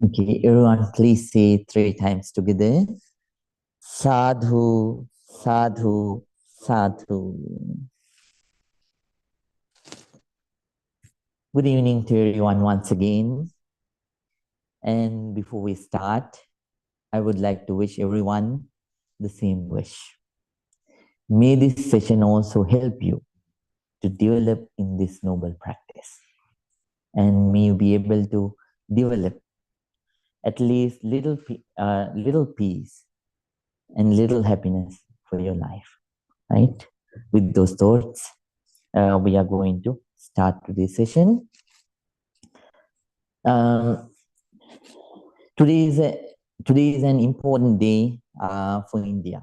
Okay, everyone, please say 3 times together. Sadhu, sadhu, sadhu. Good evening to everyone once again. And before we start, I would like to wish everyone the same wish. May this session also help you to develop in this noble practice. And may you be able to develop at least little peace and little happiness for your life, right? With those thoughts, we are going to start today's session. Today is an important day for India,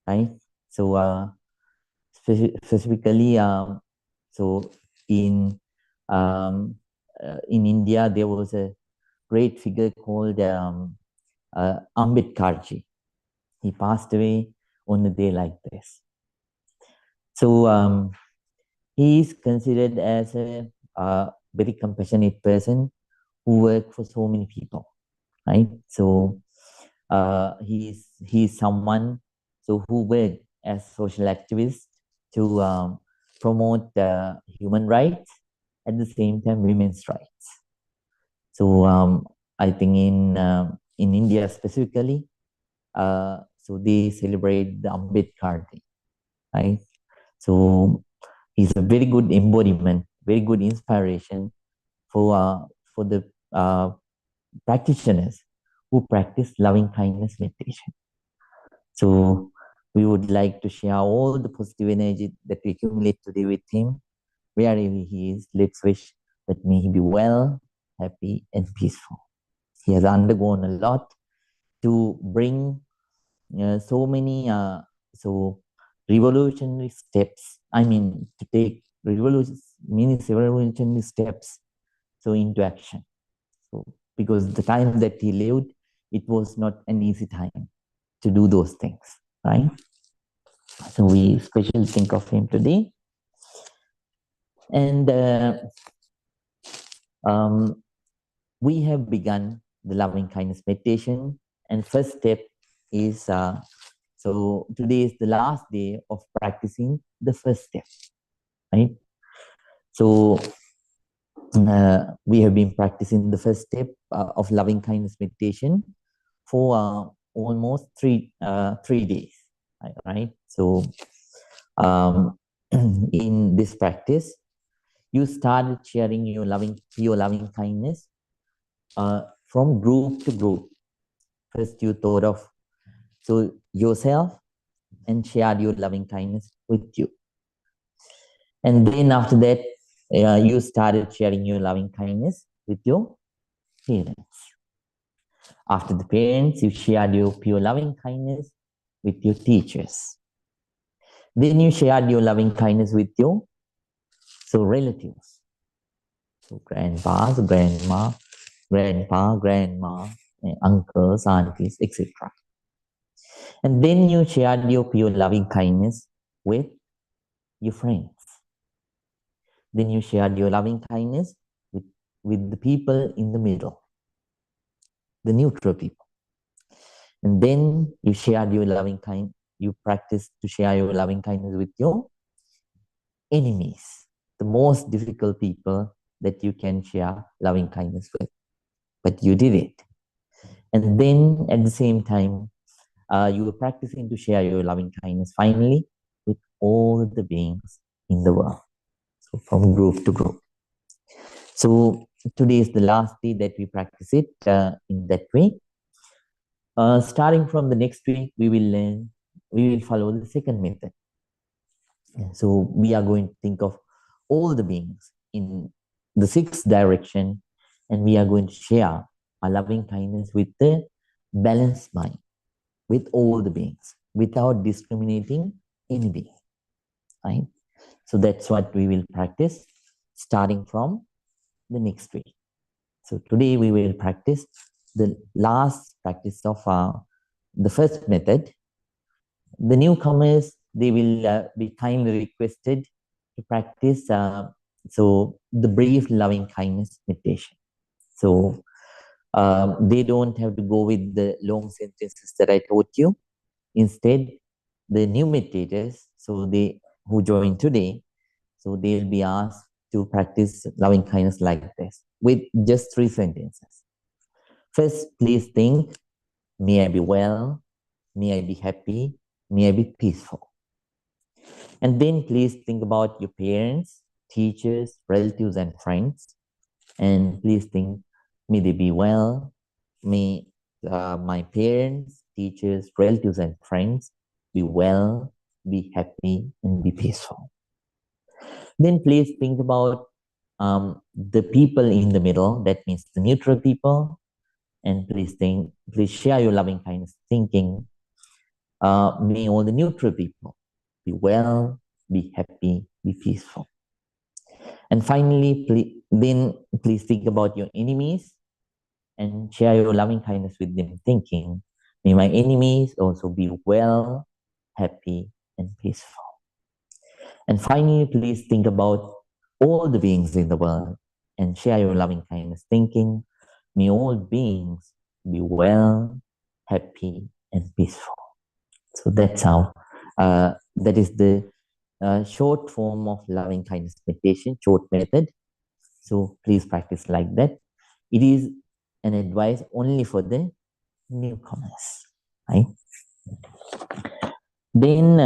right? So specifically, so in India, there was a great figure called Ambedkarji. He passed away on a day like this. So he is considered as a very compassionate person who worked for so many people, right? So he's someone who worked as social activist to promote human rights, at the same time women's rights. So I think in India specifically, so they celebrate the Ambedkar Day, right? So he's a very good embodiment, very good inspiration for the practitioners who practice loving kindness meditation. So we would like to share all the positive energy that we accumulate today with him. Wherever he is, let's wish that may he be well, happy, and peaceful. He has undergone a lot to bring so many revolutionary steps. I mean, to take many revolutionary steps into action. So because the time that he lived, it was not an easy time to do those things, right? So we especially think of him today. And we have begun the loving kindness meditation. And first step is, so today is the last day of practicing the first step, right? So we have been practicing the first step of loving kindness meditation for almost three days, right? So in this practice, you started sharing your loving kindness from group to group. First, you thought of yourself and shared your loving kindness with you, and then after that, you started sharing your loving kindness with your parents. After the parents, you shared your pure loving kindness with your teachers. Then you shared your loving kindness with your relatives. So grandpas, grandpa, grandma, uncles, aunties, etc. And then you shared your pure loving kindness with your friends. Then you shared your loving kindness with the people in the middle, the neutral people. And then you shared your you practice to share your loving kindness with your enemies, the most difficult people that you can share loving kindness with. But you did it. And then at the same time, you are practicing to share your loving kindness finally with all the beings in the world. So from group to group. So today is the last day that we practice it in that way. Starting from the next week, we will follow the second method. So we are going to think of all the beings in the sixth direction, and we are going to share our loving kindness with the balanced mind, with all the beings, without discriminating any being. Right? So that's what we will practice starting from the next week. So today we will practice the last practice of the first method. The newcomers, they will be kindly requested to practice the brief loving kindness meditation. So they don't have to go with the long sentences that I taught you. Instead, the new meditators, so they who join today, so they'll be asked to practice loving kindness like this with just 3 sentences. First, please think, may I be well, may I be happy, may I be peaceful. And then please think about your parents, teachers, relatives, and friends. And please think, may they be well, may my parents, teachers, relatives, and friends be well, be happy, and be peaceful. Then please think about the people in the middle, that means the neutral people, and please share your loving kindness thinking. May all the neutral people be well, be happy, be peaceful. And finally, please think about your enemies and share your loving kindness with them, thinking, may my enemies also be well, happy, and peaceful. And finally, please think about all the beings in the world and share your loving kindness, thinking, may all beings be well, happy, and peaceful. So that's how, that is the short form of loving kindness meditation, short method. So please practice like that. It is an advice only for the newcomers, right? Then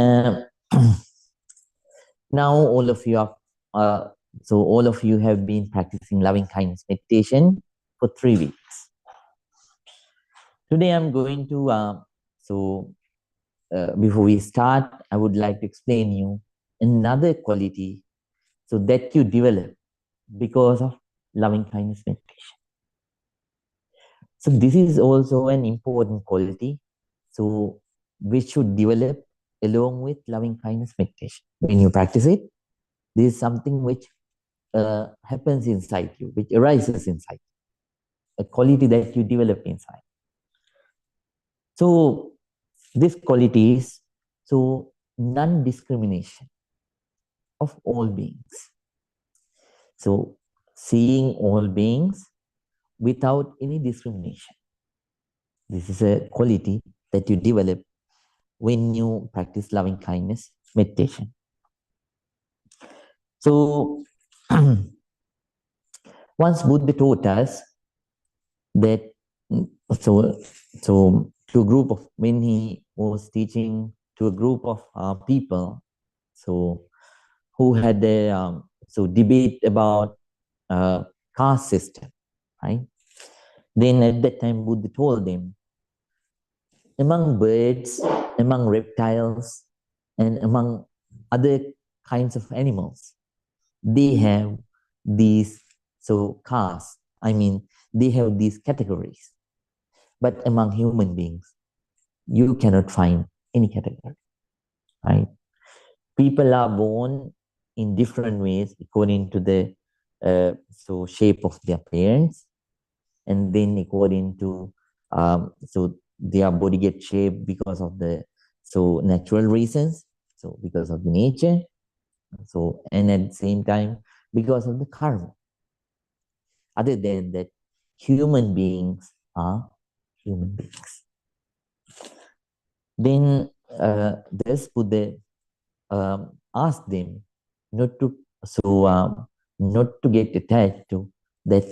now all of you have been practicing loving kindness meditation for 3 weeks. Today I'm going to before we start, I would like to explain you another quality so that you develop because of loving kindness meditation. So this is also an important quality, so we should develop along with loving kindness meditation. When you practice it, this is something which happens inside you, which arises inside, a quality that you develop inside. So this quality is non-discrimination of all beings. So seeing all beings without any discrimination. This is a quality that you develop when you practice loving kindness meditation. So once Buddha taught us that, to a group of, when he was teaching to a group of people, who had a debate about caste system, right? Then at that time, Buddha told them, among birds, among reptiles, and among other kinds of animals, they have these castes. I mean, they have these categories. But among human beings, you cannot find any category, right? People are born in different ways according to the shape of their parents, and then according to their body gets shaped because of the natural reasons, because of the nature, and at the same time because of the karma. Other than that, human beings are human beings. Then this Buddha asked them not to get attached to that,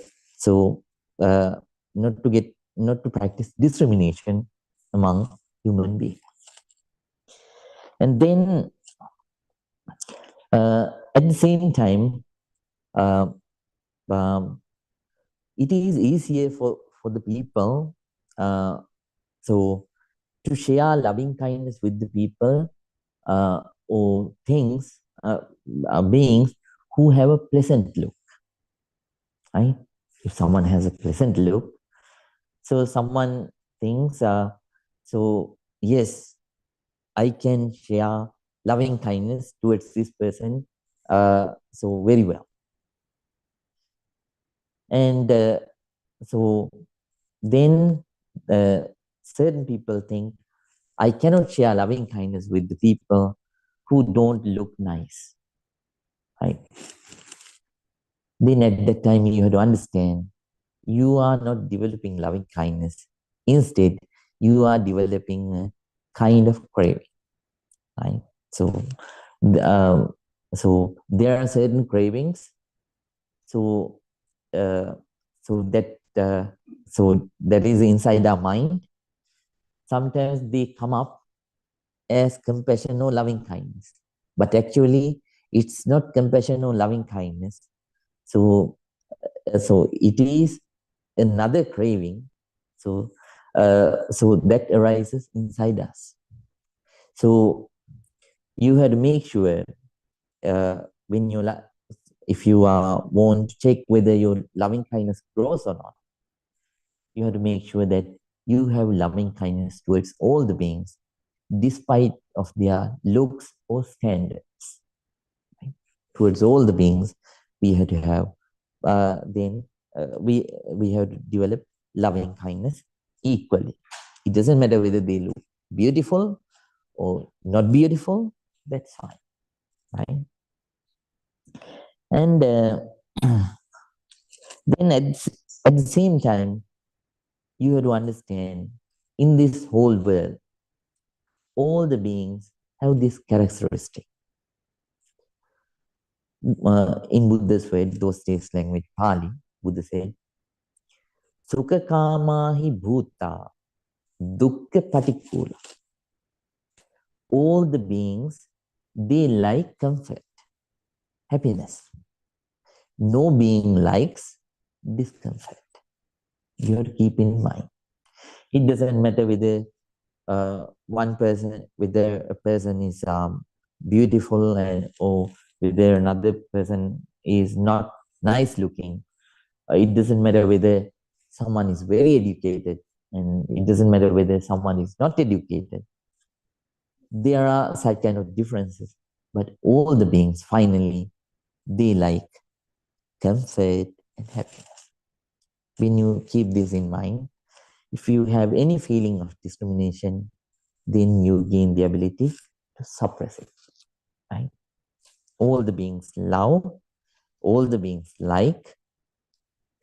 not to practice discrimination among human being. And then at the same time, uh, um, it is easier for the people so to share loving kindness with the people or things, beings who have a pleasant look, right? If someone has a pleasant look, so someone thinks, so yes, I can share loving kindness towards this person so very well. And so then certain people think, I cannot share loving kindness with the people who don't look nice, right? Then at that time, you have to understand, you are not developing loving kindness. Instead, you are developing a kind of craving, right? So, so there are certain cravings. So, so that is inside our mind. Sometimes they come up as compassion or loving kindness, but actually, it's not compassion or loving kindness. So, so it is another craving. So, so that arises inside us. So you have to make sure when you if you want to check whether your loving kindness grows or not, you have to make sure that you have loving kindness towards all the beings, despite of their looks or standards. Right? Towards all the beings, we have to have then we have to develop loving kindness equally. It doesn't matter whether they look beautiful or not beautiful. That's fine, right? And then at the same time, you have to understand, in this whole world, all the beings have this characteristic. In Buddha's way, those days language, Pali, Buddha said, Sukha kamahi bhuta, dukkha patikula. All the beings, they like comfort, happiness. No being likes discomfort. You have to keep in mind. It doesn't matter whether whether a person is beautiful or whether another person is not nice looking. It doesn't matter whether someone is very educated, and it doesn't matter whether someone is not educated. There are such kind of differences, but all the beings finally, they like comfort and happiness. When you keep this in mind, if you have any feeling of discrimination, then you gain the ability to suppress it, right? All the beings love, all the beings like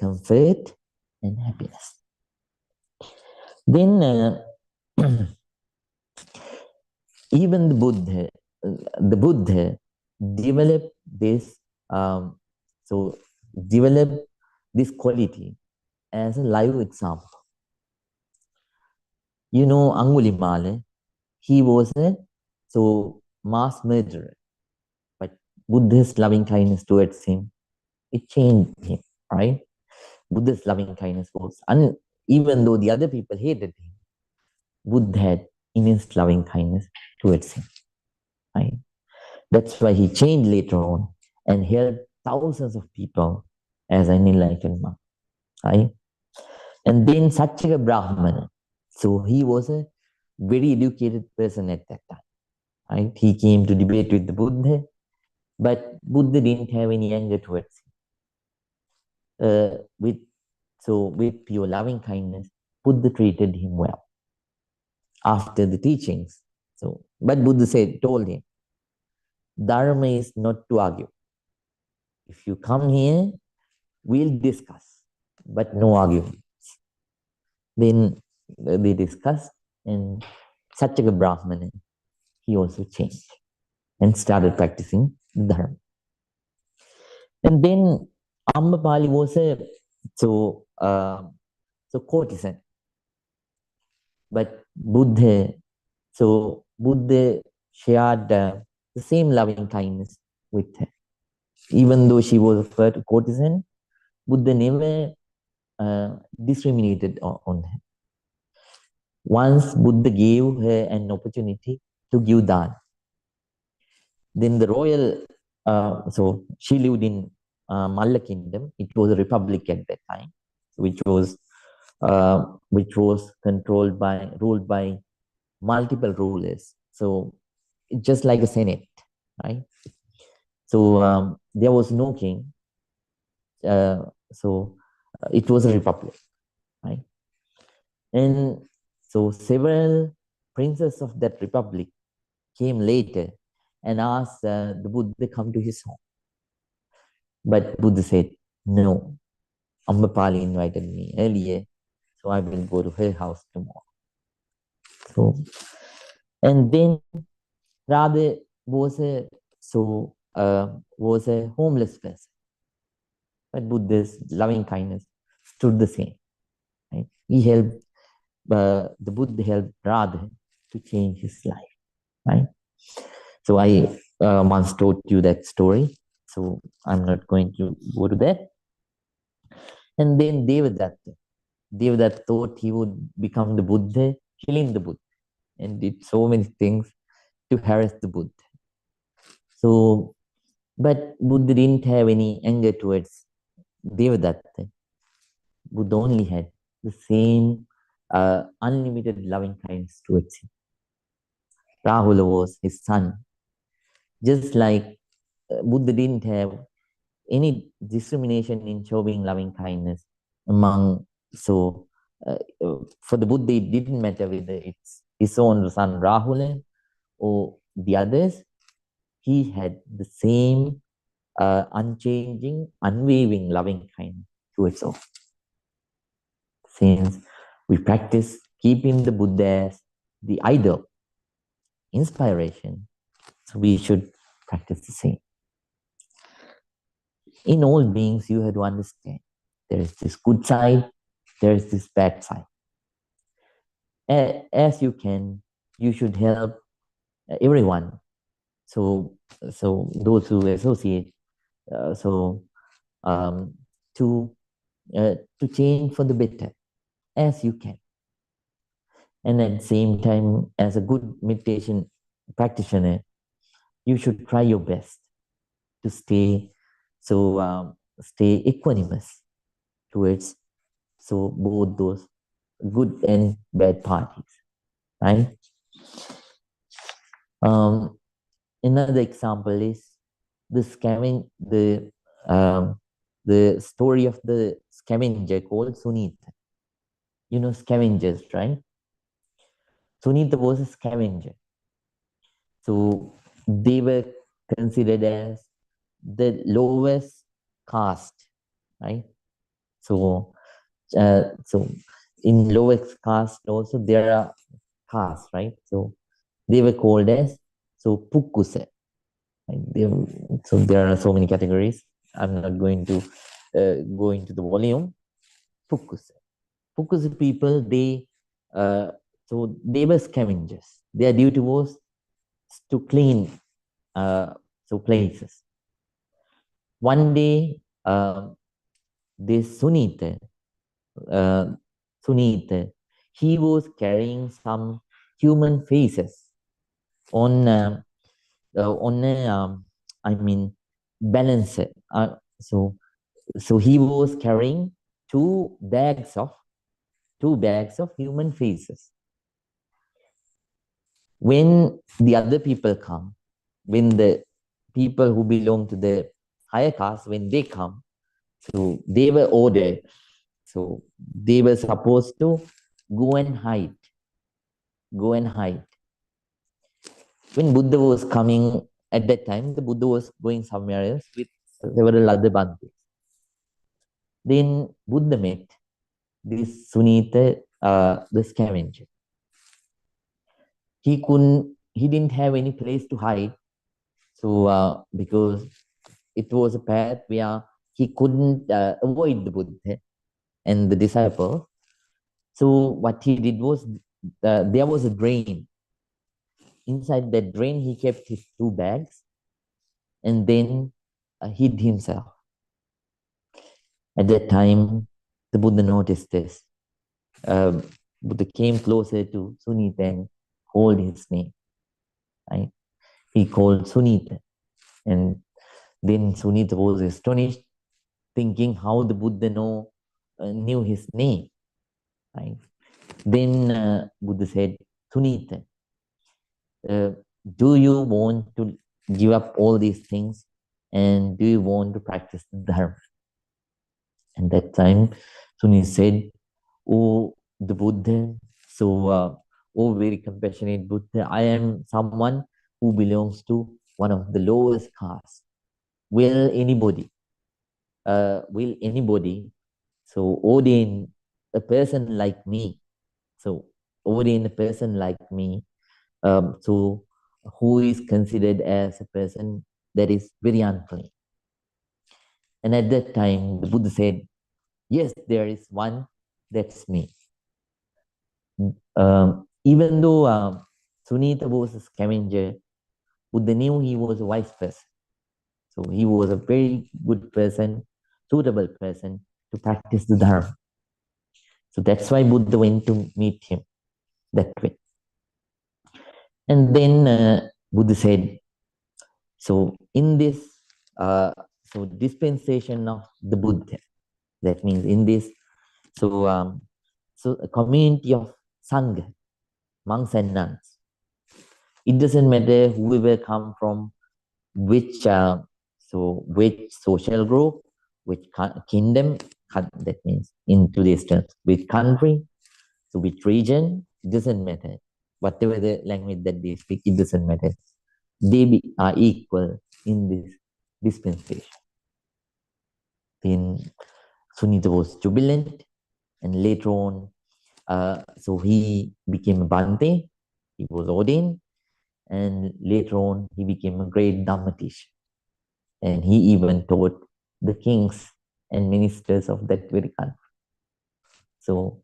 comfort and happiness. Then even the Buddha developed this, so developed this quality as a live example. You know, Angulimala, he was a mass murderer, but Buddha's loving kindness towards him, it changed him, right? Buddha's loving kindness was, and even though the other people hated him, Buddha had immense loving kindness towards him, right? That's why he changed later on and helped thousands of people as an enlightened monk, right? And then Satchika Brahmana, so he was a very educated person at that time, right? He came to debate with the Buddha, but Buddha didn't have any anger towards him. With pure loving kindness, Buddha treated him well after the teachings. So, but Buddha told him, Dharma is not to argue. If you come here, we'll discuss, but no arguments. Then they discussed, and Satchaka Brahmana, he also changed and started practicing Dharma. And then Ambapali was a courtesan, but Buddha So Buddha shared the same loving kindness with her. Even though she was a courtesan, Buddha never discriminated on her. Once Buddha gave her an opportunity to give dana. Then the royal, so she lived in Malla kingdom. It was a republic at that time, which was ruled by multiple rulers. So just like a senate, right? So there was no king. So it was a republic, right? And so several princes of that republic came later and asked the Buddha to come to his home. But Buddha said, no, Ambapali invited me earlier, so I will go to her house tomorrow. So, and then Radha was was a homeless person, but Buddha's loving kindness stood the same. Right? The Buddha helped Radha to change his life. Right? So I once told you that story, so I'm not going to go to that. And then Devadatta thought he would become the Buddha, killing the Buddha, and did so many things to harass the Buddha. So, but Buddha didn't have any anger towards Devadatta. Buddha only had the same unlimited loving kindness towards him. Rahula was his son. Just like Buddha didn't have any discrimination in showing loving kindness among, so for the Buddha, it didn't matter whether it's his own son Rahula or the others. He had the same unchanging, unwavering loving kindness towards all. Since we practice keeping the Buddha as the idol, inspiration, so we should practice the same. In all beings, you have to understand there is this good side, there is this bad side. As you can, you should help everyone. So those who associate, um, to change for the better, as you can. And at the same time, as a good meditation practitioner, you should try your best to stay equanimous towards both those good and bad parties, right? Another example is the story of the scavenger called Sunita. You know scavengers, right? Sunita was a scavenger. So they were considered as the lowest caste, right? So in lowest caste also there are castes, right? So they were called as Pukkuse. So there are so many categories. I'm not going to go into the volume. Pukkuse. Pukkuse people, they were scavengers. Their duty was to clean places. One day, this uh, Sunita, he was carrying some human faces on a balancer. So he was carrying two bags of human faces. When the other people come, when the people who belong to the higher caste, when they come, so they were ordered, so they were supposed to go and hide. When Buddha was coming at that time, the Buddha was going somewhere else with several other bhaktis. Then Buddha met this Sunita, the scavenger. He didn't have any place to hide. So because it was a path where he couldn't avoid the Buddha and the disciple. So what he did was, there was a drain inside that drain, he kept his 2 bags and then hid himself. At that time, the Buddha noticed this. Buddha came closer to Sunita and called his name. Right? He called Sunita. And then Sunita was astonished, thinking how the Buddha knew his name. Right? Then Buddha said, Sunita, do you want to give up all these things and do you want to practice the Dharma? And that time, Sunita said, Oh, the Buddha, oh, very compassionate Buddha, I am someone who belongs to one of the lowest castes. Will anybody ordain a person like me? So ordain a person like me, who is considered as a person that is very unclean. And at that time, the Buddha said, yes, there is one, that's me. Even though Sunita was a scavenger, Buddha knew he was a wise person. So he was a very good person, suitable person to practice the Dharma. So that's why Buddha went to meet him that way. And then Buddha said, so in this dispensation of the Buddha, that means in this, a community of Sangha, monks and nuns, it doesn't matter whoever come from which social group, which kingdom, that means in today's terms, which country, so which region, it doesn't matter. Whatever the language that they speak, it doesn't matter. They are equal in this dispensation. Then Sunita was jubilant, and later on, so he became a Bhante, he was ordained, and later on he became a great Dhamma teacher. And he even taught the kings and ministers of that very country. So,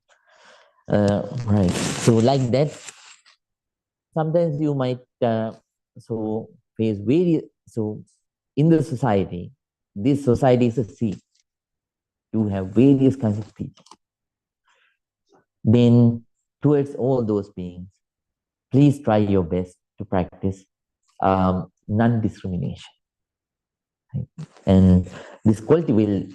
right. So like that, sometimes you might face various, in the society, this society is a sea. You have various kinds of people. Then towards all those beings, please try your best to practice non-discrimination. Right? And this quality will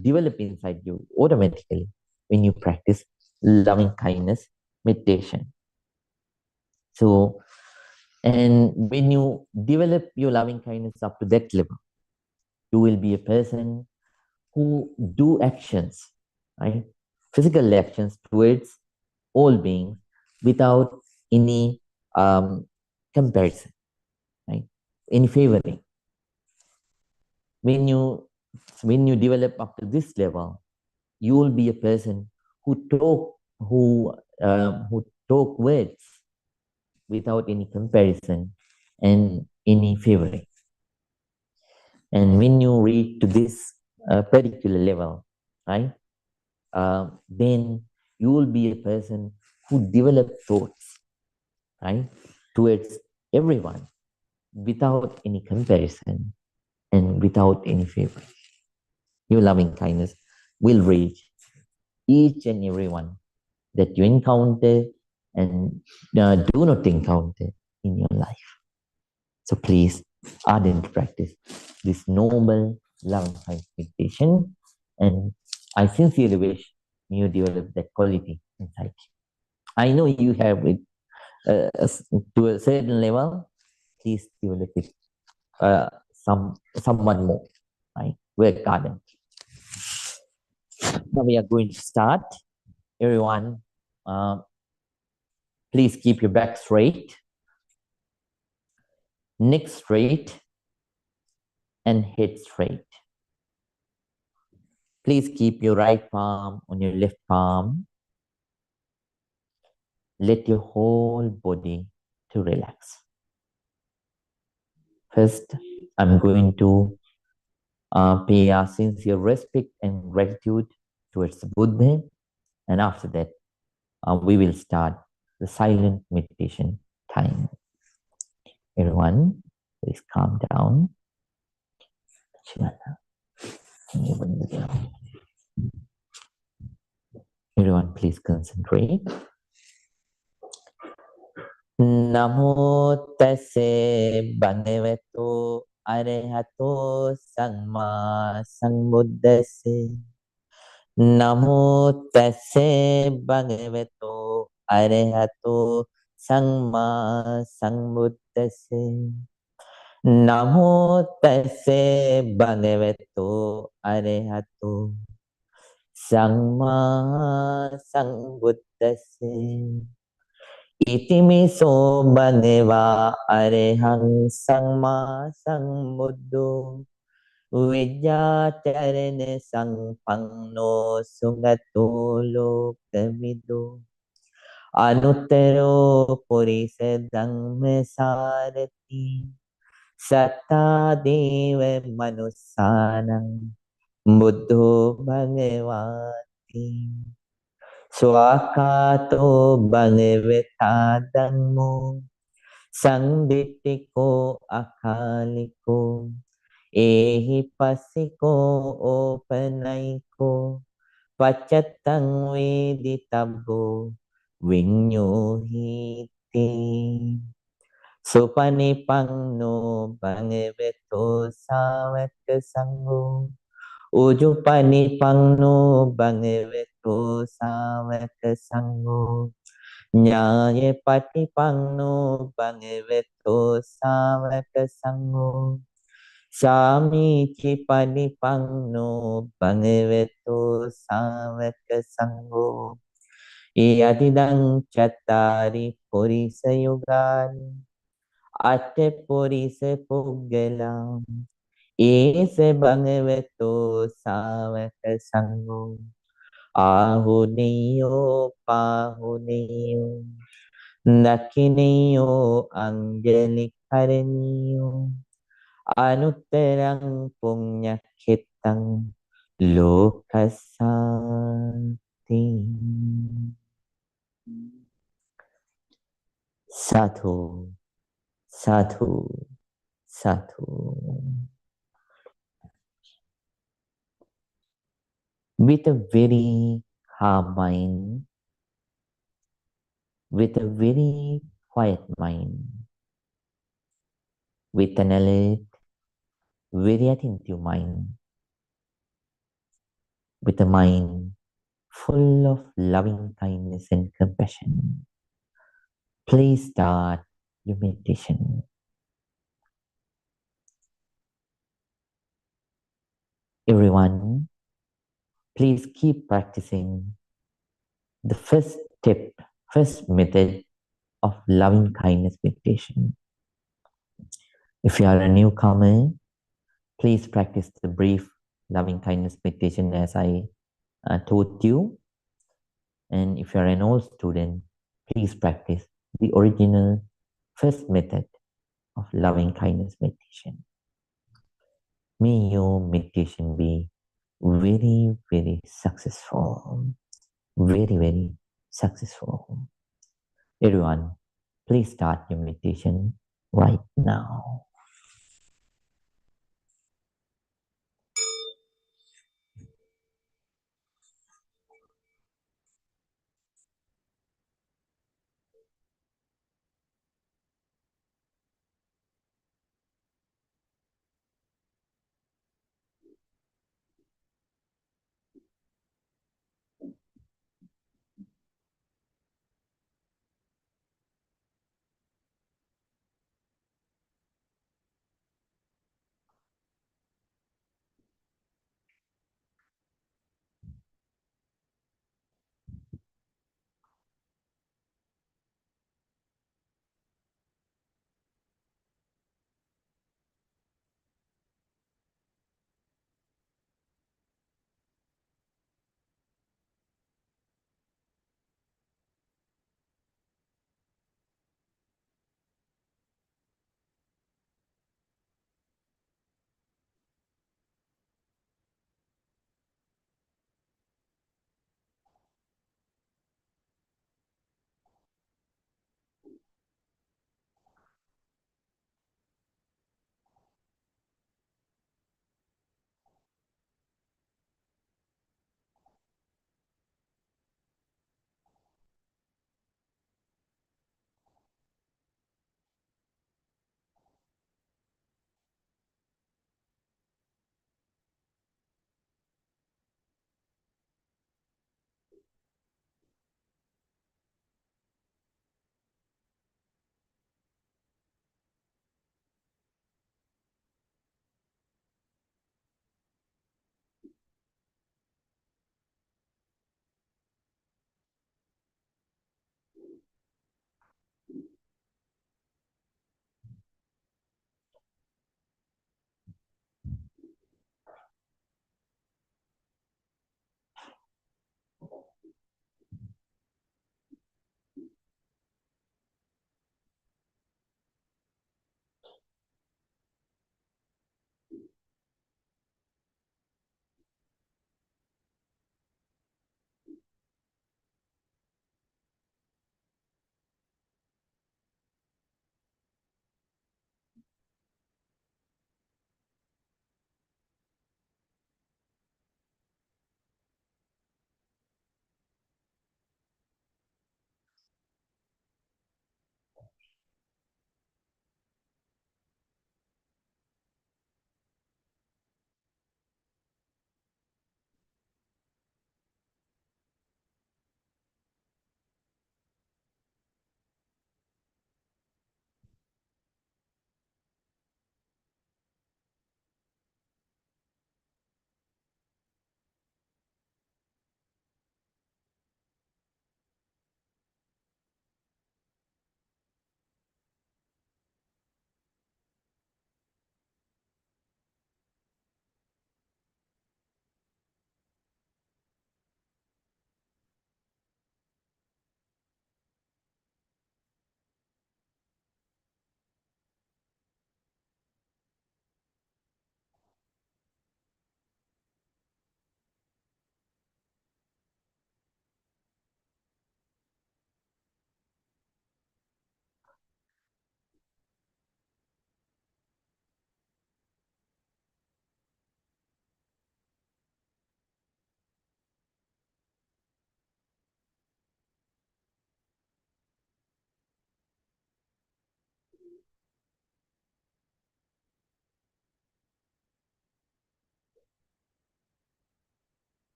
develop inside you automatically when you practice loving kindness meditation. So, and when you develop your loving kindness up to that level, you will be a person who do actions, right? Physical actions towards all beings without any comparison, right? Any favoring. When you develop up to this level, you will be a person who talk words without any comparison and any favoring. And when you reach to this particular level, right, then you will be a person who develop thoughts, right, towards everyone without any comparison and without any favor. Your loving kindness will reach each and everyone that you encounter and do not encounter in your life. So please ardently practice this noble loving kindness meditation, and I sincerely wish you develop that quality inside you. I know you have it to a certain level. Please develop it somewhat more, right? Work ardently. Now we are going to start. Everyone, please keep your back straight, neck straight, and head straight. Please keep your right palm on your left palm. Let your whole body to relax. First, I'm going to pay our sincere respect and gratitude towards the Buddha, and after that, we will start the silent meditation time. Everyone, please calm down. Everyone, please concentrate. Namo tase bhagavato arahato samma sambuddhase. Namo tase bhagavato arahato samma sambuddhase. Namo tase bhagavato arahato samma sambuddhase. Itimiso bhagava arahang samma sambuddho Vijjacarane sampanno sugato lokamido Anuttaro purisa dhamme sarati Satta deva manussanam buddho bhagavati Swakato bhagavata dhammo Sangdittiko akaliko Ehi passiko opanaiko Paccatang viditabbo Vinyohiti Supanipanno bhagavato savaka sangho Ujupanipanno bhagavato savaka sangho Nyaya patipanno bhagavato savaka sangho Sami panipanno bhagavato savaka sangho Yadidang chattari purisa yugani Atte purisa puggalam Ese bhagavato savaka sangho Ahuniyo pahuniyo Dakiniyo anjali karaniyo Anutterang punyakitang lokasanti. Sadhu, sadhu, sadhu. With a very calm mind, with a very quiet mind, with an alert, very attentive mind, with a mind full of loving kindness and compassion. Please start your meditation. Everyone, please keep practicing the first step, first method of loving kindness meditation. If you are a newcomer, please practice the brief loving kindness meditation as I taught you. And if you are an old student, please practice the original first method of loving kindness meditation. May your meditation be very, very successful. Very, very successful. Everyone, please start your meditation right now.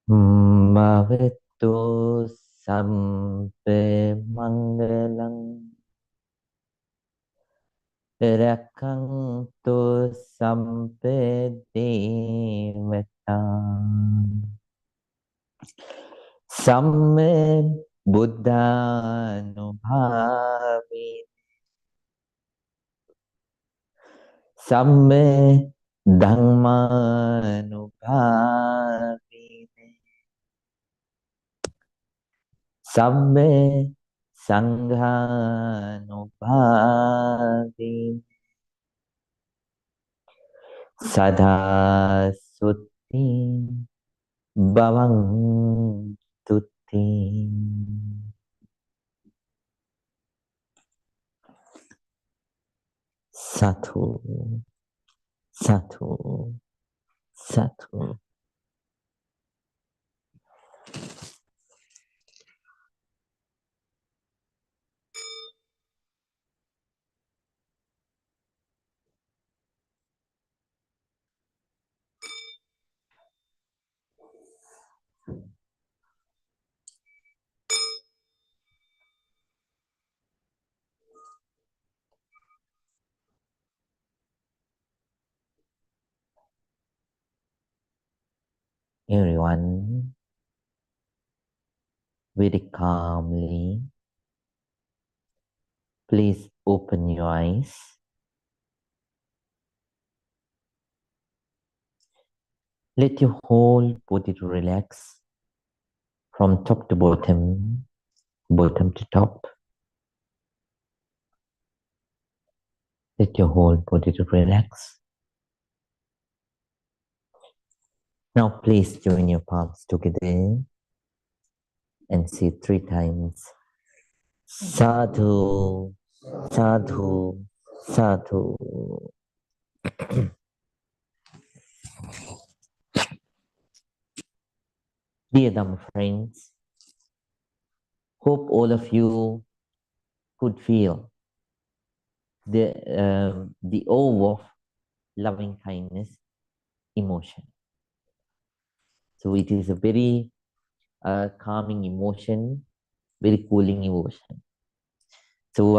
Bhavettu sampe mangalam rakantu sampe devatam samme buddhanubhavi samme dhammanubhavi samme sanghanubhavi Sada Sutti Bhavang Tutti. Satu, Satu, Satu. Everyone, very calmly, please open your eyes. Let your whole body to relax from top to bottom, bottom to top. Let your whole body to relax. Now please join your palms together and say 3 times. Sadhu, sadhu, sadhu. Dear Dhamma friends, hope all of you could feel the awe of loving kindness emotion. So it is a very calming emotion, very cooling emotion. So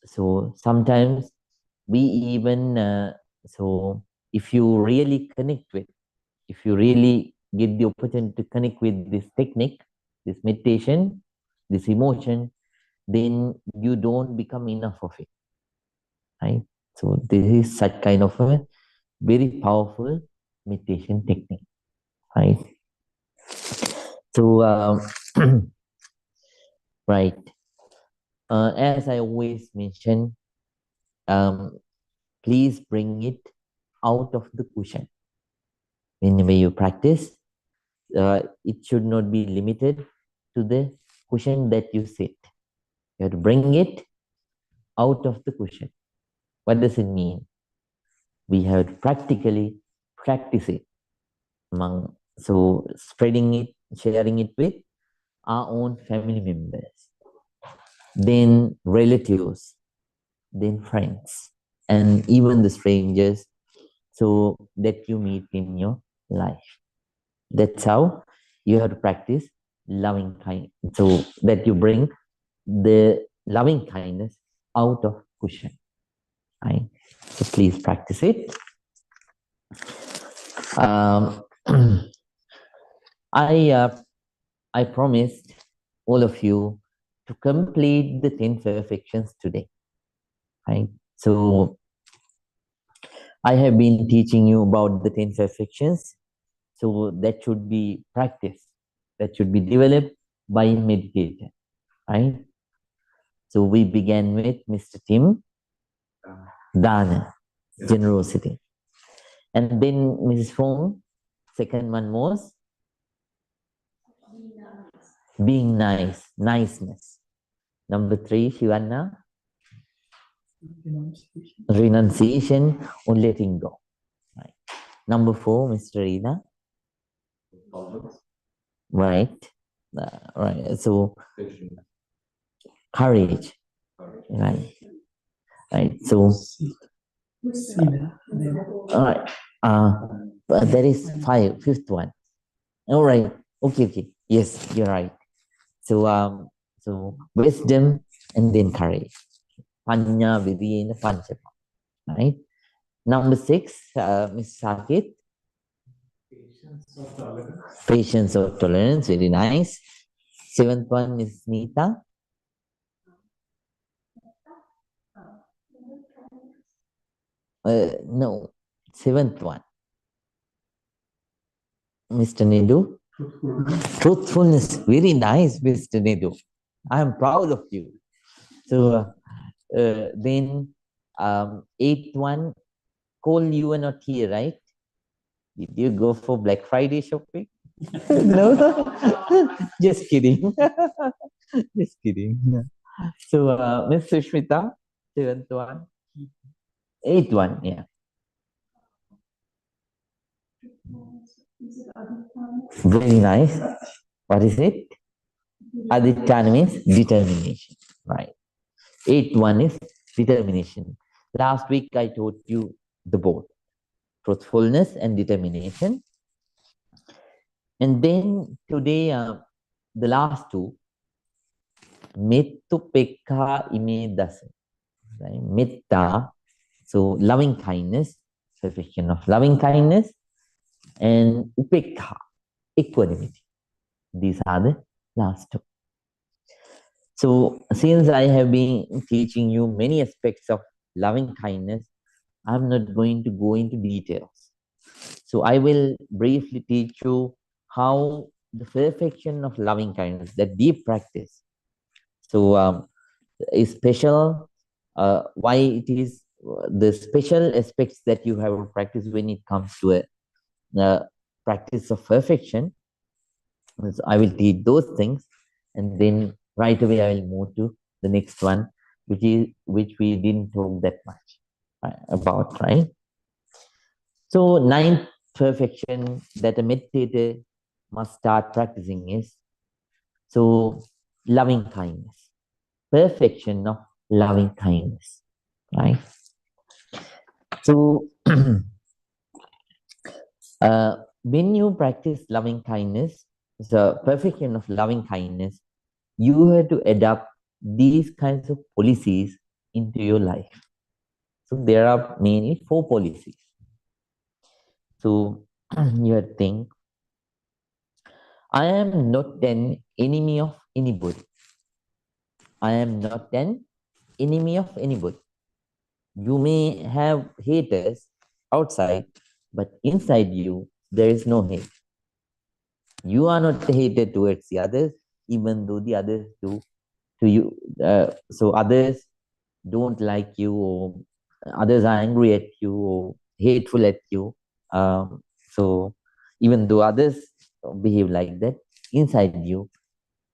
so sometimes we even so if you really connect with, if you really get the opportunity to connect with this technique, this meditation, this emotion, then you don't become enough of it, right? So this is such kind of a very powerful meditation technique, right? So right, as I always mention, please bring it out of the cushion whenever you practice. It should not be limited to the cushion that you sit. You have to bring it out of the cushion. What does it mean? We have to practically practice it among, so spreading it, sharing it with our own family members, then relatives, then friends, and even the strangers, so that you meet in your life. That's how you have to practice loving kindness, so that you bring the loving kindness out of cushion, right? So please practice it. I promised all of you to complete the 10 perfections today, right? So I have been teaching you about the 10 perfections. So that should be practiced, that should be developed by meditation, right? So we began with Mr. Tim, Dana, generosity. And then Mrs. Fong, second one was being nice, niceness. Number 3, Shivanna, renunciation or letting go. Right. Number 4, Mr. Rina. Right. Right. So courage. Right. Right. So all right. There is fifth one. All right. Okay. Yes, you're right. So wisdom and then courage. Panya, Vidya, Panchapa. Right. Number six, Ms. Sakit. Patience or tolerance. Very nice. Seventh one, Ms. Nita. No, seventh one, Mr. Nidu. Truthfulness. Very nice, Mr. Nidu. I am proud of you. So then, eighth one, Cole, you were not here, right? Did you go for Black Friday shopping? No, just kidding. Just kidding. So, Miss Sushmita, seventh one, eighth one, yeah. Very nice. What is it? Aditya means determination, right? Eighth one is determination. Last week I taught you the both, truthfulness and determination. And then today, the last two, Mittu Pekka Ime Dasa. Right? Mitta, so loving kindness, perfection of loving kindness, and Upekha, equanimity. These are the last two. So, since I have been teaching you many aspects of loving kindness, I'm not going to go into details. So, I will briefly teach you how the perfection of loving kindness, that deep practice. So, is special, why it is the special aspects that you have to practice when it comes to a practice of perfection. So I will teach those things, and then right away I will move to the next one, which we didn't talk that much about, right? So ninth perfection that a meditator must start practicing is so loving kindness, perfection of loving kindness, right? So when you practice loving kindness, the perfection of loving kindness, you have to adopt these kinds of policies into your life. So there are mainly four policies. So you have to think, I am not an enemy of anybody. I am not an enemy of anybody. You may have haters outside, but inside you, there is no hate. You are not hated towards the others, even though the others do to you. So others don't like you, or others are angry at you, or hateful at you. So even though others behave like that inside you,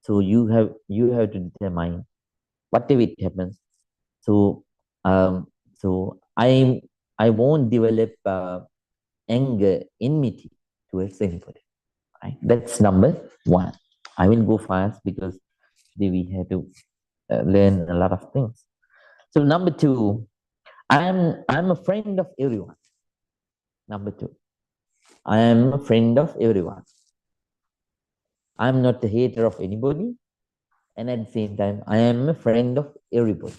so you have to determine whatever it happens. So I won't develop anger, enmity towards anybody. Right? That's number one. I will go fast because we have to learn a lot of things. So number two, I'm a friend of everyone. Number two, I am a friend of everyone. I'm not a hater of anybody, and at the same time, I am a friend of everybody,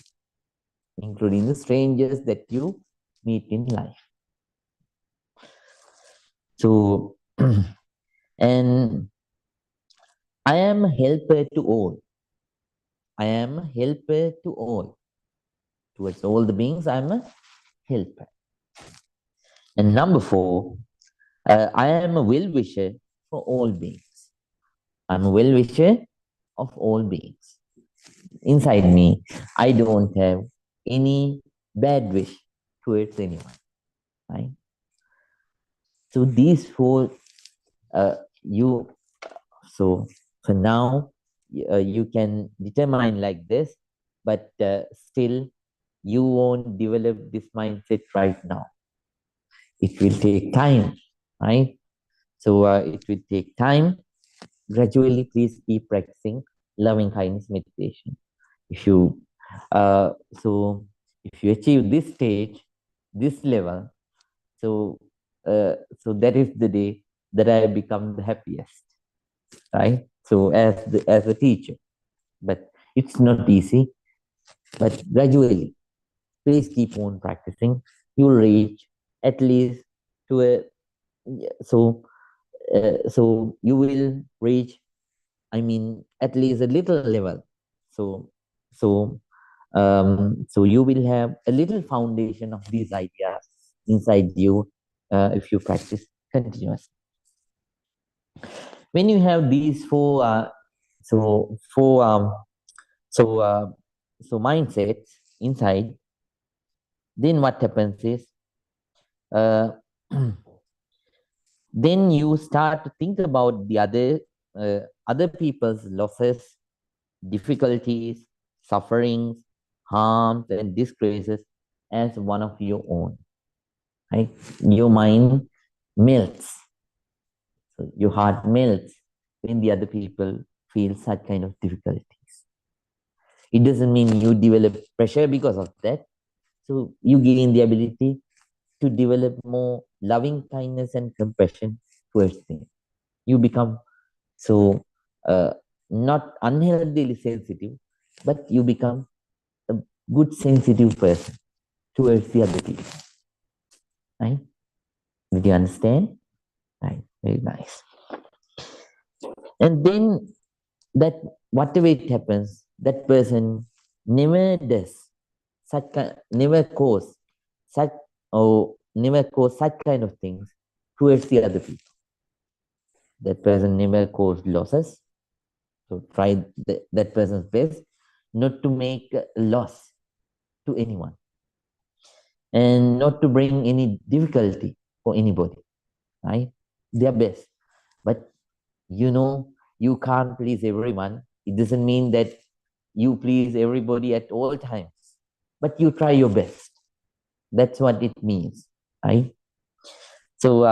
including the strangers that you meet in life. So, and I am a helper to all. I am a helper to all. Towards all the beings, I am a helper. And number four, I am a well-wisher for all beings. I'm a well-wisher of all beings. Inside me, I don't have any bad wish towards anyone. Right? So these four, you. So for now, you can determine like this, but still, you won't develop this mindset right now. It will take time, right? So it will take time. Gradually, please keep practicing loving kindness meditation. If you so if you achieve this stage, this level, so so that is the day that I become the happiest, right? So as a teacher, but it's not easy. But gradually, please keep on practicing. You'll reach at least to a so so you will reach, I mean, at least a little level. So so so you will have a little foundation of these ideas inside you if you practice continuously. When you have these so four so uh, so mindsets inside, then what happens is uh, then you start to think about the other people's losses, difficulties, sufferings, harms, and disgraces as one of your own. Right? Your mind melts, so your heart melts when the other people feel such kind of difficulties. It doesn't mean you develop pressure because of that. So you gain the ability to develop more loving kindness and compassion towards them. You become so not unhealthily sensitive, but you become a good sensitive person towards the other people. Right? Did you understand? Right. Very nice. And then that whatever it happens, that person never does never cause such never cause such kind of things towards the other people. That person never cause losses. So try that person's best not to make a loss to anyone and not to bring any difficulty for anybody, right? Their best. But you know, you can't please everyone. It doesn't mean that you please everybody at all times, but you try your best. That's what it means, right? So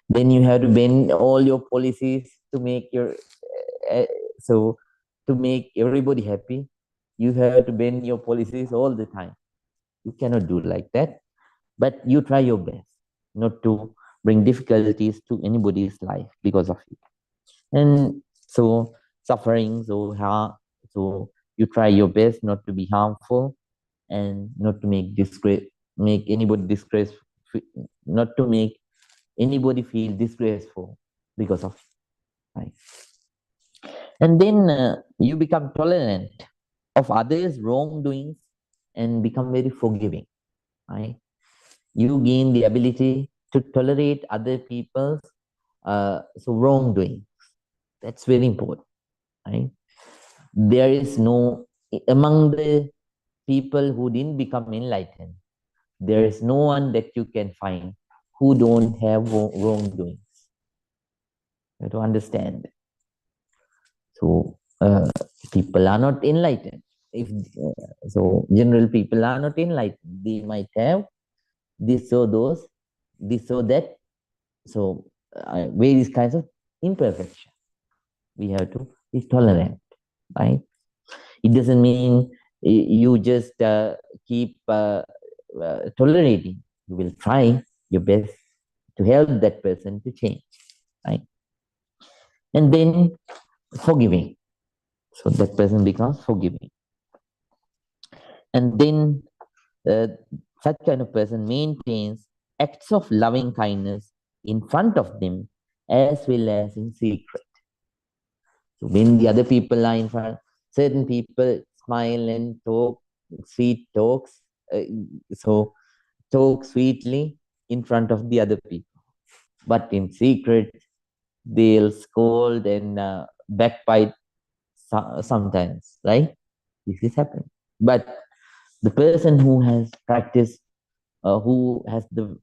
then you have to bend all your policies to make your uh, so to make everybody happy. You have to bend your policies all the time. You cannot do like that, but you try your best not to bring difficulties to anybody's life because of you. And so suffering, so you try your best not to be harmful and not to make anybody disgrace, not to make anybody feel disgraceful because of it, right? And then you become tolerant of others' wrongdoings and become very forgiving, right? You gain the ability to tolerate other people's wrongdoing. That's very important, right? There is no among the people who didn't become enlightened. There is no one that you can find who don't have wrongdoings. You have to understand. So people are not enlightened. If so, general people are not enlightened. They might have this or those, this or that. So various kinds of imperfection. We have to be tolerant, right? It doesn't mean you just keep tolerating. You will try your best to help that person to change, right? And then forgiving. So that person becomes forgiving. And then uh, such kind of person maintains acts of loving kindness in front of them as well as in secret. So when the other people are in front, certain people smile and talk sweet talks, so talk sweetly in front of the other people, but in secret they'll scold and backbite sometimes, right? This is happening. But the person who has practiced, who has the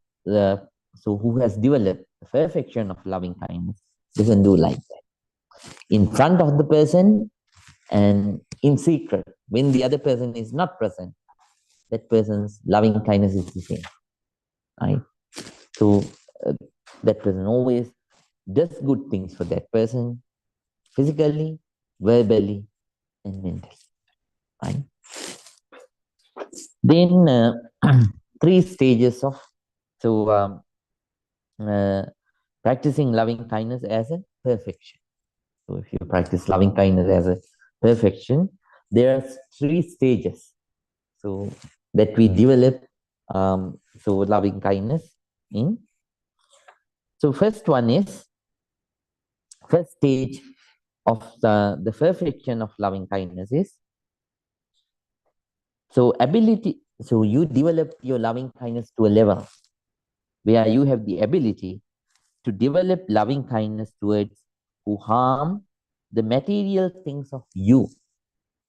who has developed the perfection of loving kindness doesn't do like that. In front of the person and in secret, when the other person is not present, that person's loving kindness is the same, right? So uh, that person always does good things for that person, physically, verbally, and mentally, right? Then three stages of so practicing loving kindness as a perfection. So if you practice loving kindness as a perfection, there are three stages. So that we develop so loving kindness in. So first stage of the perfection of loving kindness is so you develop your loving kindness to a level where you have the ability to develop loving kindness towards who harm the material things of you.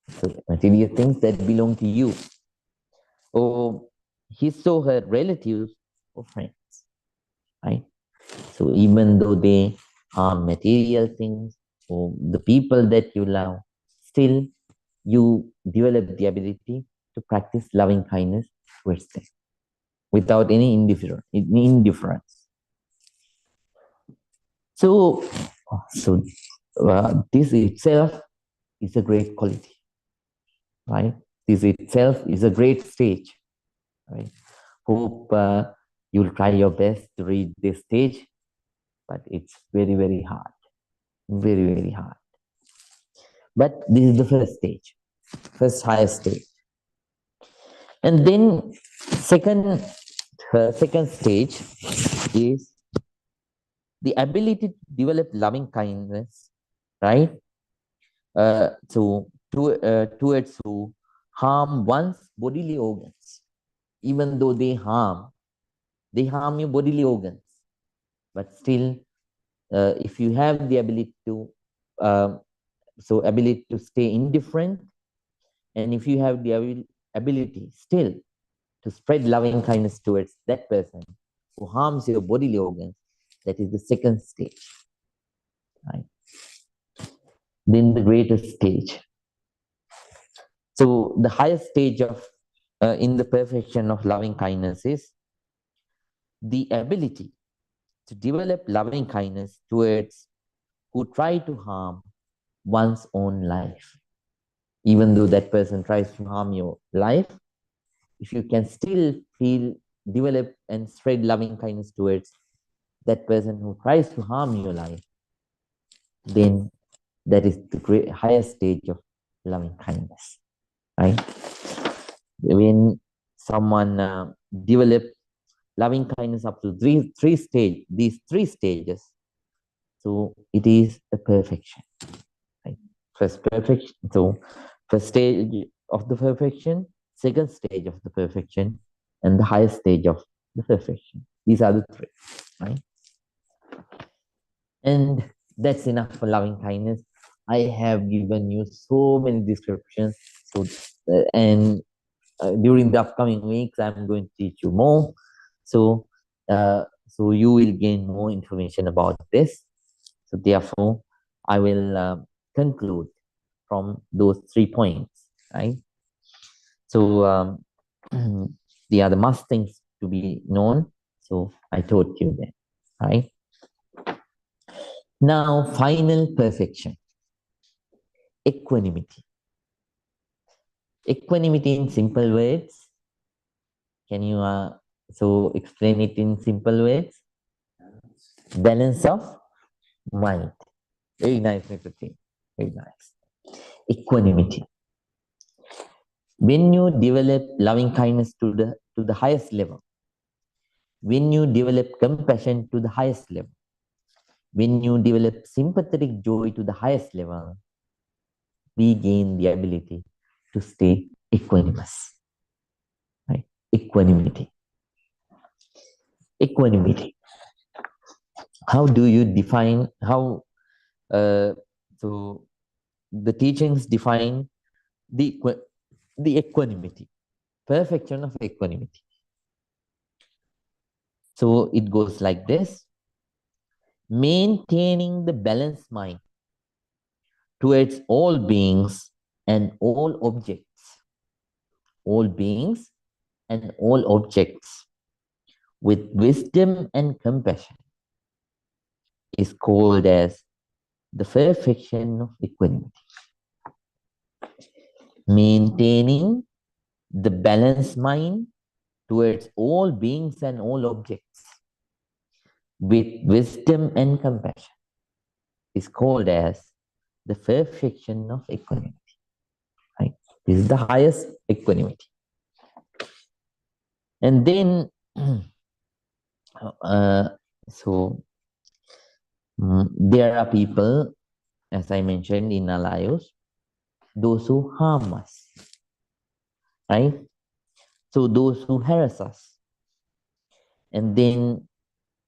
So material things that belong to you, or his or her relatives or friends, right? So even though they harm material things or the people that you love, still you develop the ability to practice loving kindness towards them without any indifference. So, this itself is a great quality, right? This itself is a great stage, right? Hope you'll try your best to reach this stage, but it's very, very hard, very, very hard. But this is the first stage, first highest stage. And then second stage is the ability to develop loving kindness, right? Towards who harm one's bodily organs, even though they harm your bodily organs, but still, if you have the ability to, ability to stay indifferent, and if you have the ability still to spread loving kindness towards that person who harms your bodily organs, that is the second stage, right? Then the greatest stage. So the highest stage of in the perfection of loving kindness is the ability to develop loving kindness towards who try to harm one's own life. Even though that person tries to harm your life, if you can still develop and spread loving kindness towards that person who tries to harm your life, then that is the highest stage of loving kindness, right? When someone develop loving kindness up to these three stages, so it is a perfection, right? First perfection, so first stage of the perfection, second stage of the perfection, and the highest stage of the perfection. These are the three, right? And that's enough for loving kindness. I have given you so many descriptions. So, and during the upcoming weeks, I'm going to teach you more. So, so you will gain more information about this. So therefore, I will conclude from those 3 points, right? So the other must things to be known. So I told you that, right? Now, final perfection, equanimity. Equanimity in simple words. Can you so explain it in simple words? Balance of mind. Very nice, Mr. T. Very nice. Equanimity. When you develop loving kindness to the highest level, when you develop compassion to the highest level, when you develop sympathetic joy to the highest level, we gain the ability to stay equanimous. Right? Equanimity. Equanimity. How do you define how so the teachings define the equanimity, perfection of equanimity. So it goes like this: maintaining the balanced mind towards all beings and all objects, all beings and all objects, with wisdom and compassion, is called as the perfection of equanimity. Maintaining the balanced mind towards all beings and all objects, with wisdom and compassion is called as the perfection of equanimity. Right? This is the highest equanimity. And then, uh, so there are people, as I mentioned in our lives, those who harm us, right? So those who harass us. And then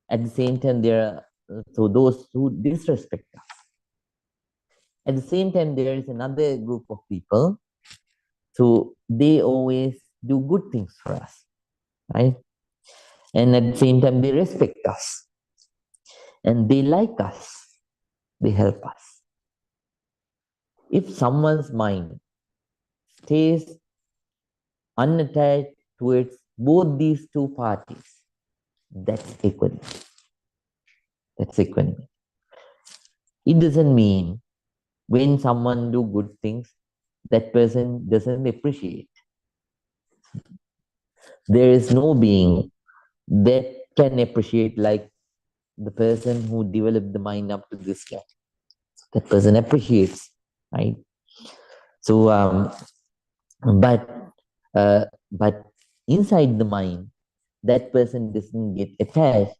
at the same time, there are so those who disrespect us. At the same time, there is another group of people, so they always do good things for us, right? And at the same time, they respect us and they like us, they help us. If someone's mind stays unattached towards both these two parties, that's equanimity. That's equanimity. It doesn't mean when someone do good things, that person doesn't appreciate. There is no being that can appreciate like the person who developed the mind up to this level. That person appreciates, right? So, but but inside the mind, that person doesn't get attached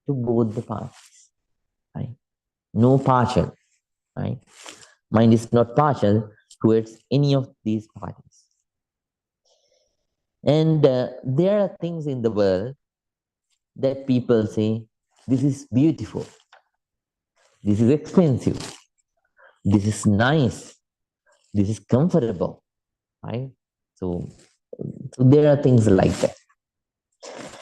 to both the parties, right? No partial, right? Mind is not partial towards any of these parties. And there are things in the world that people say, this is beautiful, this is expensive, this is nice, this is comfortable, right? So, so there are things like that.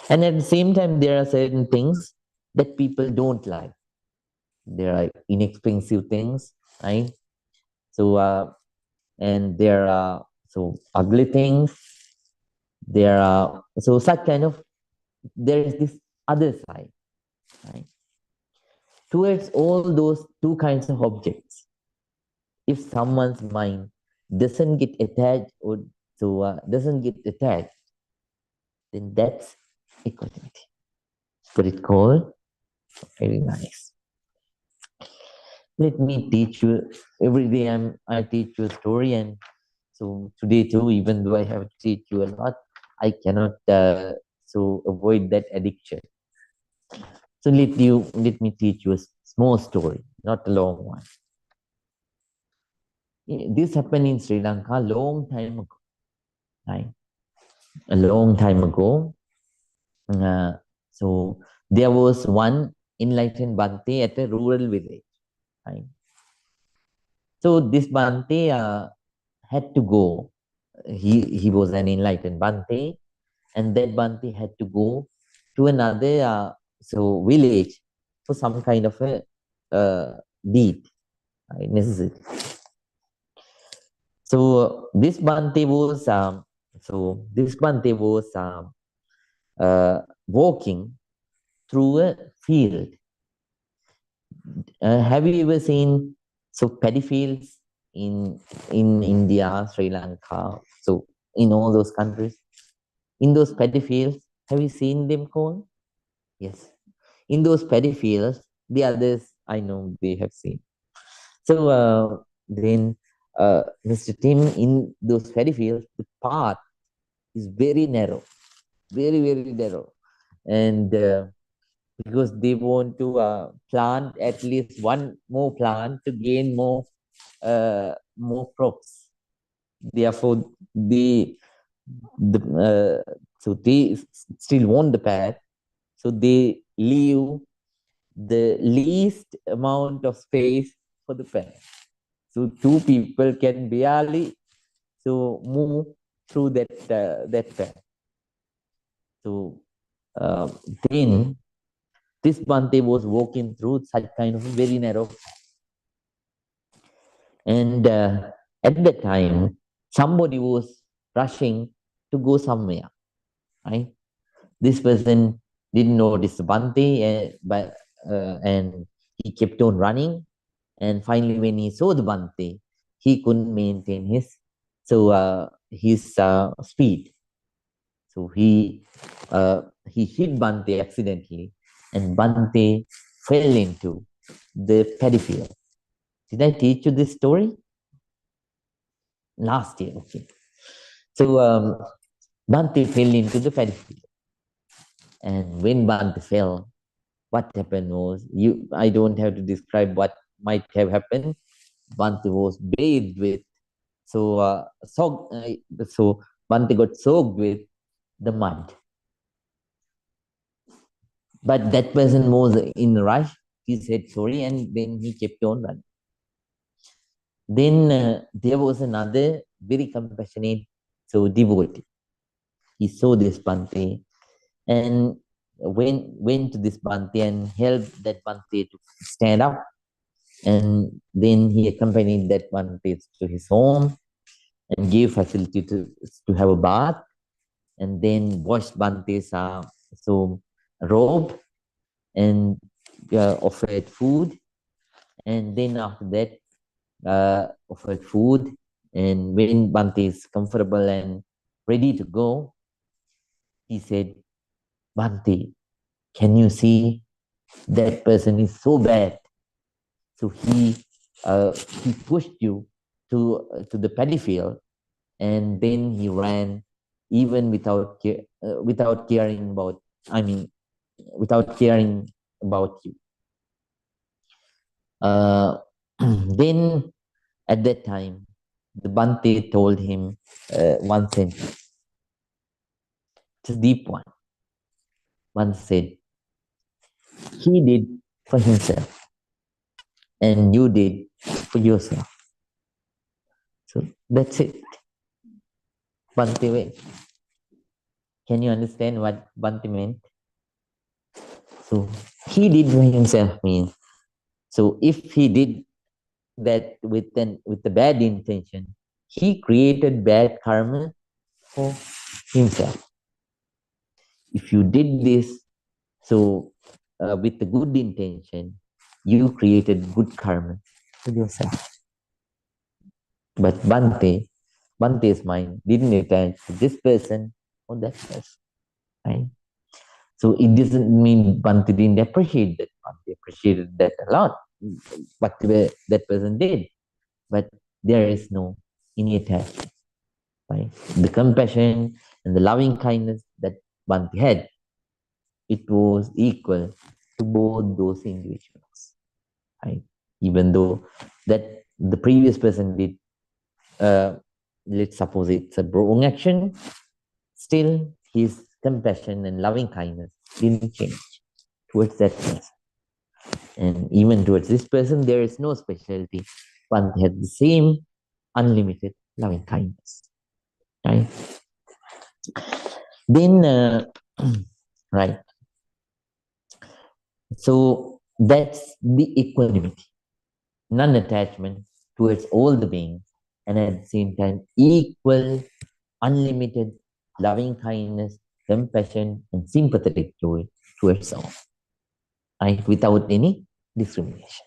And at the same time, there are certain things that people don't like. There are inexpensive things, right? So, and there are so ugly things. There are so such kind of, there is this other side, right? Towards all those two kinds of objects, if someone's mind doesn't get attached or so doesn't get attached, then that's equanimity. But it's called very nice. Let me teach you. Every day I teach you a story, and so today too, even though I have to teach you a lot, I cannot so avoid that addiction. So let me teach you a small story, not a long one. This happened in Sri Lanka a long time ago, right? A long time ago. Uh, so there was one enlightened Bhante at a rural village, right? So this Bhante had to go. He was an enlightened Bhante, and that Bhante had to go to another so village for some kind of a deed, right, necessity. So this Bhante was walking through a field. Have you ever seen so paddy fields in India, Sri Lanka, so in all those countries? In those paddy fields, have you seen them called? Yes. In those paddy fields, the others I know they have seen. So then, Mr. Tim, in those paddy fields, the path is very narrow, very narrow, and because they want to plant at least one more plant to gain more crops. Therefore, so they still want the path, so they leave the least amount of space for the path. So two people can barely so move through that path. So then this Bhante was walking through such kind of a very narrow path. And at the time, somebody was rushing to go somewhere, right? This person didn't notice the Bhante, and he kept on running. And finally, when he saw the Bhante, he couldn't maintain his speed. So he hit Bhante accidentally, and Bante fell into the paddy field. Did I teach you this story? Last year, okay. So Bante fell into the paddy field. And when Bante fell, what happened was, I don't have to describe what might have happened. Bante was bathed with, so Bante got soaked with the mud. But that person was in a rush. He said sorry, and then he kept on running. Then there was another very compassionate devotee. He saw this Bante and went to this Bante and helped that Bante to stand up. And then he accompanied that Bante to his home and gave facility to have a bath, and then washed Bante's robe and offered food. And then after that, offered food. And when Bante is comfortable and ready to go, he said, Bante, can you see that person is so bad? So he pushed you to the paddy field, and then he ran, even without caring about. I mean, without caring about you. Then at that time, the Bante told him one sentence. It's a deep one. One said, he did for himself, and you did for yourself. So that's it. Bante went. Can you understand what Bante meant? So he did for himself means, so if he did that with the bad intention, he created bad karma for himself. If you did this, with the good intention, you created good karma for yourself. But Bante's mind didn't attach to this person or that person, right? So it doesn't mean Bante didn't appreciate that. Bante appreciated that a lot, whatever that person did. But there is no any attachment, right? The compassion and the loving kindness that Bante had, it was equal to both those individuals, right? Even though that the previous person did, let's suppose it's a wrong action, still his compassion and loving kindness didn't change towards that person. And even towards this person, there is no specialty. One has the same unlimited loving kindness, right? Then, right. So that's the equanimity, non-attachment towards all the beings, and at the same time, equal, unlimited loving kindness, compassion, and sympathetic joy towards all, right? Without any discrimination.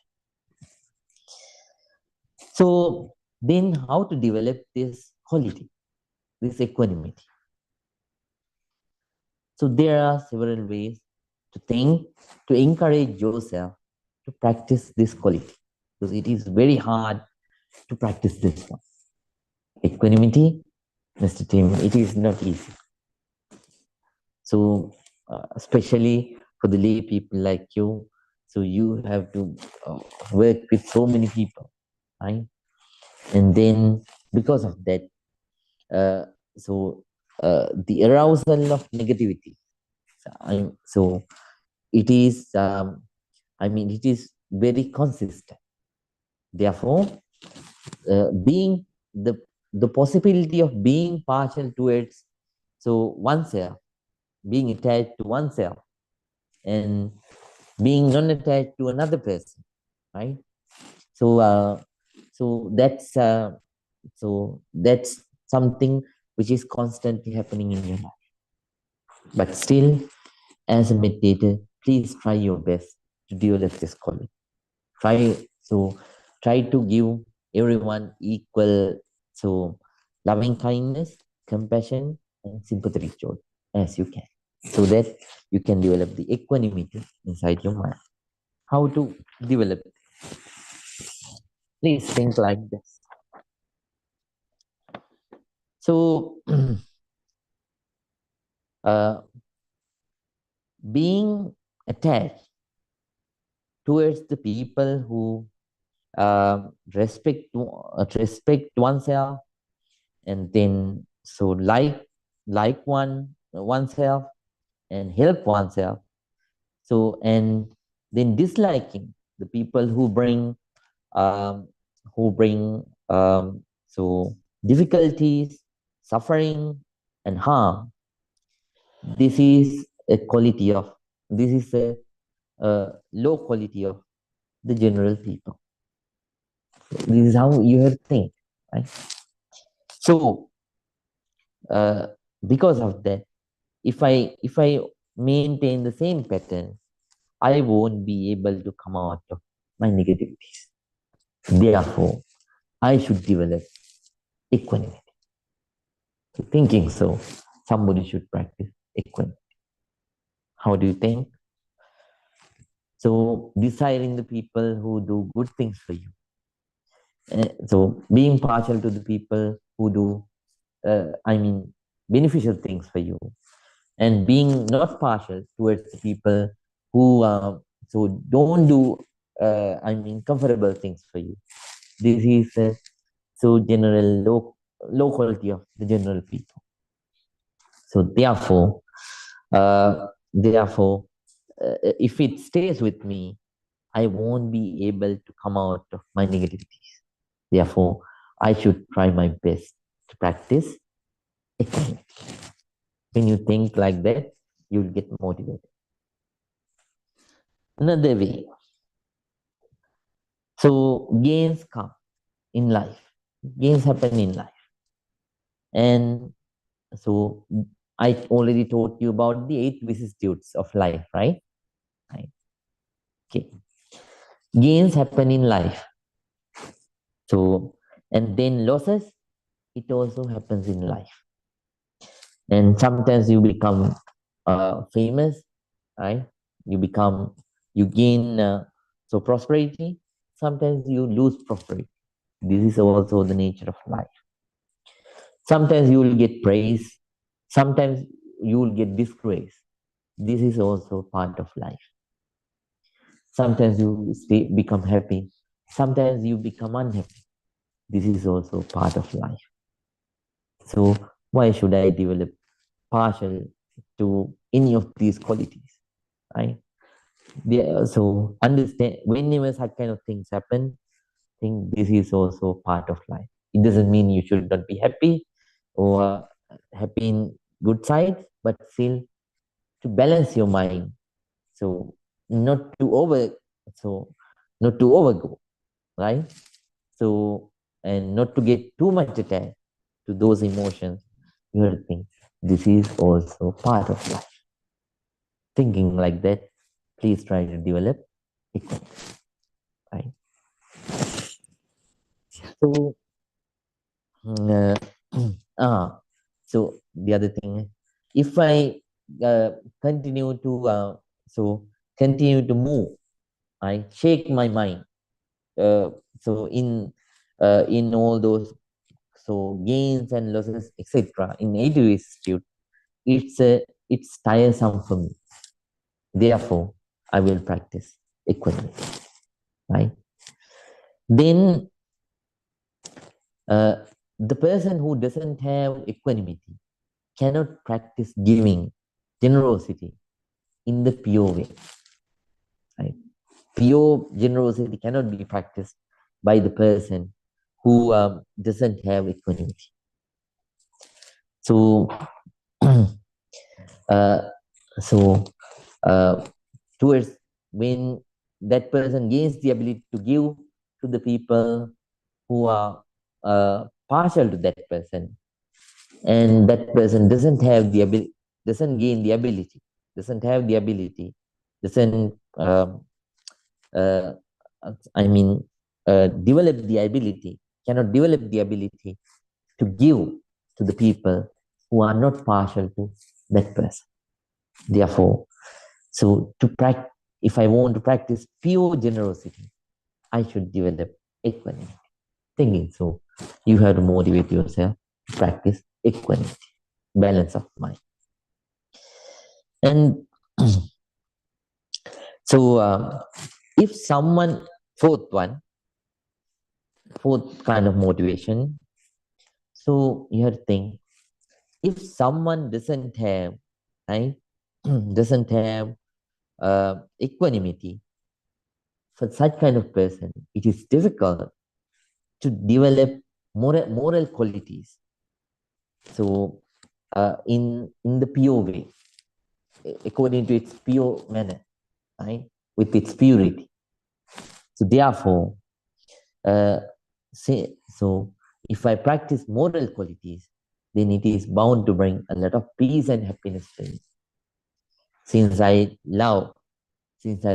So then how to develop this quality, this equanimity? So there are several ways to think, to encourage yourself to practice this quality, because it is very hard to practice this one. Equanimity, Mr. Tim, it is not easy. So especially for the lay people like you, so you have to work with so many people, right? And then because of that, the arousal of negativity. So it is, it is very consistent. Therefore, being the possibility of being partial towards oneself, being attached to oneself, and being non-attached to another person, right? That's something which is constantly happening in your life. But still, as a meditator, please try your best to develop this quality. Try to give everyone equal loving kindness, compassion, and sympathetic joy as you can. so that you can develop the equanimity inside your mind. How to develop it? Please think like this. So, uh, being attached towards the people who respect oneself, and then so oneself and help oneself. So, and then disliking the people um, who bring so difficulties, suffering, and harm. This is a quality of this is a low quality of the general people. This is how you have to think, right? So, uh, because of that, if I maintain the same pattern, I won't be able to come out of my negativities. Therefore, I should develop equanimity. So thinking so, somebody should practice equanimity. How do you think? So desiring the people who do good things for you. So being partial to the people who do, beneficial things for you, and being not partial towards the people who don't do, comfortable things for you. This is so general low quality of the general people. So therefore, if it stays with me, I won't be able to come out of my negativities. Therefore, I should try my best to practice equanimity. When you think like that, you'll get motivated. Another way. So gains come in life. Gains happen in life. And so I already told you about the 8 vicissitudes of life, right? Right. Okay. Gains happen in life. So, and then losses, it also happens in life. And sometimes you become famous, right? You gain prosperity. Sometimes you lose prosperity. This is also the nature of life. Sometimes you will get praise. Sometimes you will get disgrace. This is also part of life. Sometimes you become happy. Sometimes you become unhappy. This is also part of life. So why should I develop partial to any of these qualities? Right? So understand whenever such kind of things happen, think this is also part of life. It doesn't mean you should not be happy or happy in good side, but still to balance your mind. So not to over so not to overgo, right? So and not to get too much attached to those emotions. You have to think this is also part of life. Thinking like that, please try to develop equanimity, right? So, uh, so the other thing, if I continue to continue to move, I shake my mind. So in all those gains and losses, etc. In native institute, it's tiresome for me. Therefore, I will practice equanimity, right? Then the person who doesn't have equanimity cannot practice giving, generosity in the pure way. Right? Pure generosity cannot be practiced by the person who doesn't have equanimity. So, uh, so towards when that person gains the ability to give to the people who are partial to that person, and that person doesn't have the ability, doesn't gain the ability, doesn't have the ability, doesn't uh, develop the ability, cannot develop the ability to give to the people who are not partial to that person. Therefore, so if I want to practice pure generosity, I should develop equanimity. Thinking so, you have to motivate yourself to practice equanimity, balance of mind. And so, if someone, fourth kind of motivation, so you have to think, if someone doesn't have, right, doesn't have equanimity, for such kind of person, it is difficult to develop moral qualities. So, in the pure way, according to its pure manner, right, with its purity. So, therefore, so if I practice moral qualities, then it is bound to bring a lot of peace and happiness to me. Since I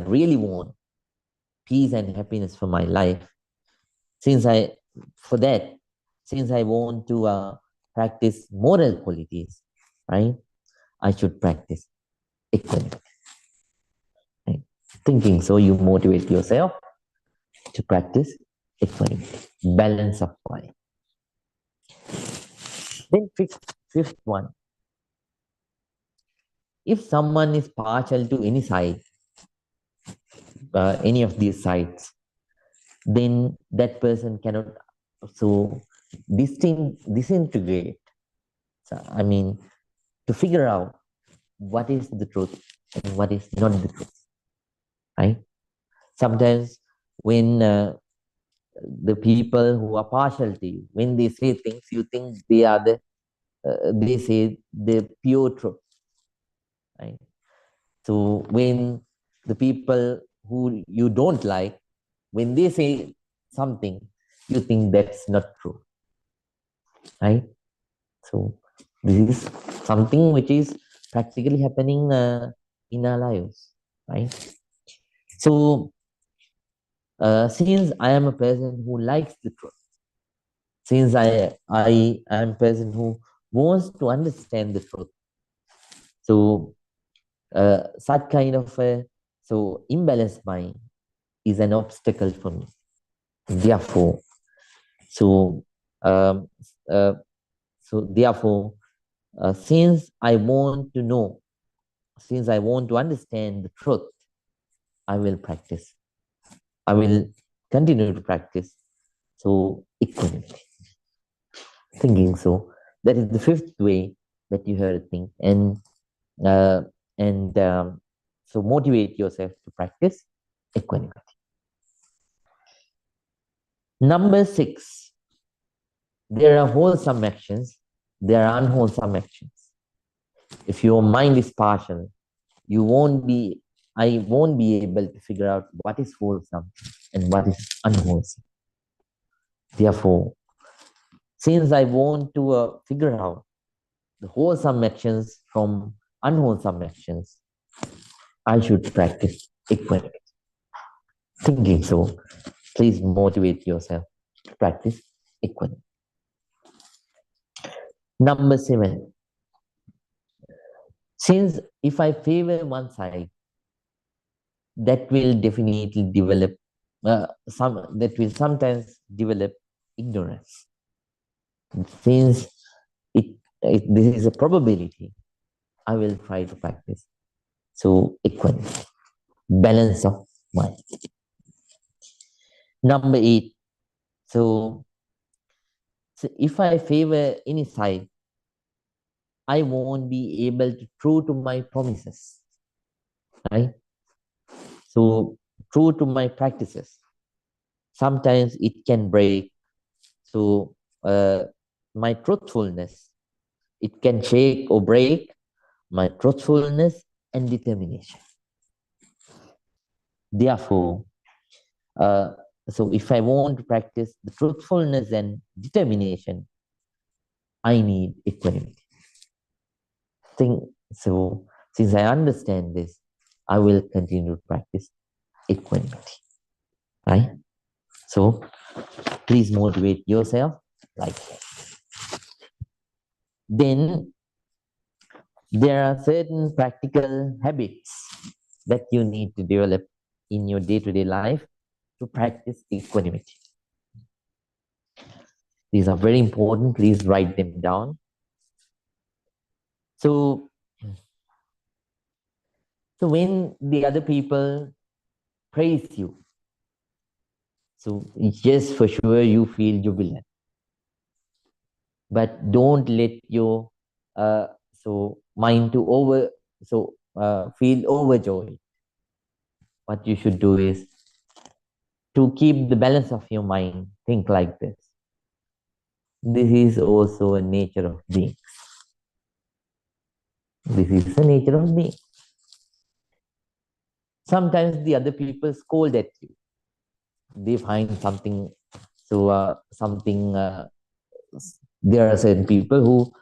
really want peace and happiness for my life, since I want to practice moral qualities, right, I should practice equanimity. Right? Thinking so, you motivate yourself to practice equanimity, balance of mind. Then fifth one, if someone is partial to any side, any of these sides, then that person cannot so disintegrate. So, I mean, to figure out what is the truth and what is not the truth, right? Sometimes when the people who are partial to you, when they say things, you think they say the pure truth, right? So when the people who you don't like, when they say something, you think that's not true, right? So this is something which is practically happening in our lives, right? So since I am a person who likes the truth, since I am a person who wants to understand the truth, so such kind of a imbalanced mind is an obstacle for me. Therefore, so um, uh, therefore, since I want to know, since I want to understand the truth, I will practice. I will continue to practice. So equanimity, thinking so. That is the fifth way that you have to think, uh, and so motivate yourself to practice equanimity. Number 6, there are wholesome actions, there are unwholesome actions. If your mind is partial, I won't be able to figure out what is wholesome and what is unwholesome. Therefore, since I want to figure out the wholesome actions from unwholesome actions, I should practice equanimity. Thinking so, please motivate yourself to practice equanimity. Number 7, since if I favor one side, that will definitely develop that will sometimes develop ignorance. Since this is a probability, I will try to practice. So equanimity, balance of mind. Number 8, so if I favor any side, I won't be able to true to my promises, right? So true to my practices. Sometimes it can break. So my truthfulness, it can shake or break my truthfulness and determination. Therefore, so if I want to practice the truthfulness and determination, I need equanimity. So since I understand this, I will continue to practice equanimity. Right? So please motivate yourself like that. Then There are certain practical habits that you need to develop in your day-to-day life to practice equanimity. These are very important. Please write them down. So, so when the other people praise you, so yes, for sure you feel jubilant, but don't let your mind to feel overjoyed. What you should do is to keep the balance of your mind. Think like this. This is also a nature of being. This is the nature of being. Sometimes the other people scold at you. They find something. So something. There are certain people who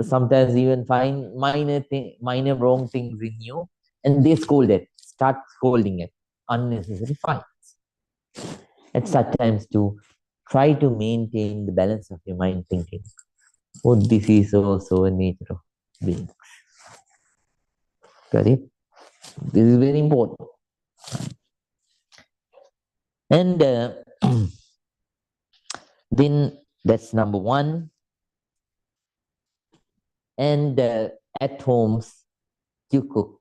sometimes even find minor wrong things in you, and they start scolding it, unnecessary fights. At such times, to try to maintain the balance of your mind, thinking, "Oh, this is also a nature of being." Got it? This is very important. And then that's number one. And at homes, you cook.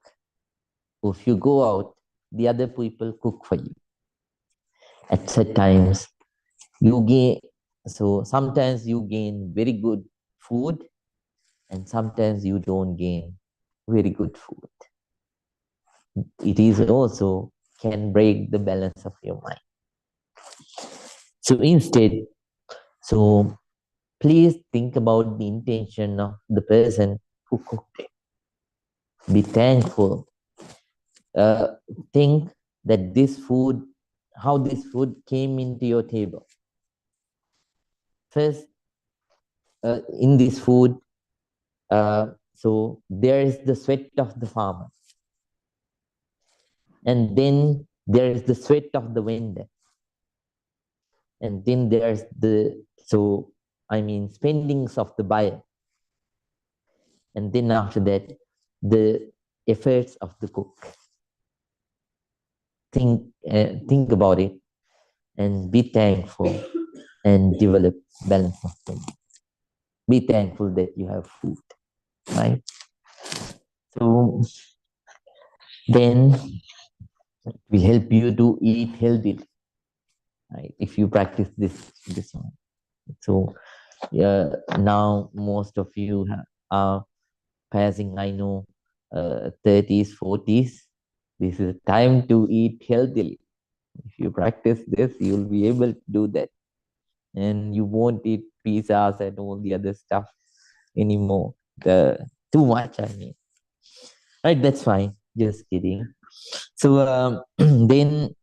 If you go out, the other people cook for you. At such times, you gain. So sometimes you gain very good food, and sometimes you don't gain very good food. It is also can break the balance of your mind. So instead, so please think about the intention of the person who cooked it. Be thankful. Think that how this food came into your table. First, in this food, so there is the sweat of the farmer, and then there is the sweat of the vendor, and then there's spendings of the buyer, and then after that, the efforts of the cook. Think about it, and be thankful, and develop balance of things. Be thankful that you have food, right? So then it will help you to eat healthily, right? If you practice this one. So now most of you are passing, I know, 30s, 40s. This is time to eat healthily. If you practice this, you'll be able to do that. And you won't eat pizzas and all the other stuff anymore. Too much, I mean. Right, that's fine. Just kidding. So then,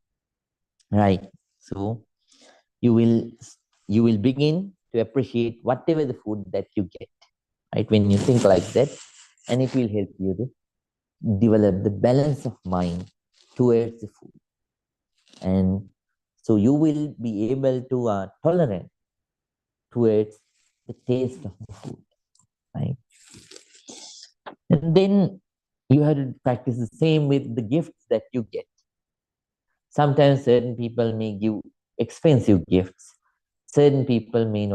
right. So you will begin to appreciate whatever the food that you get. Right, when you think like that, and it will help you to develop the balance of mind towards the food, and so you will be able to tolerate towards the taste of the food, right? And then you have to practice the same with the gifts that you get. Sometimes certain people may give expensive gifts. Certain people may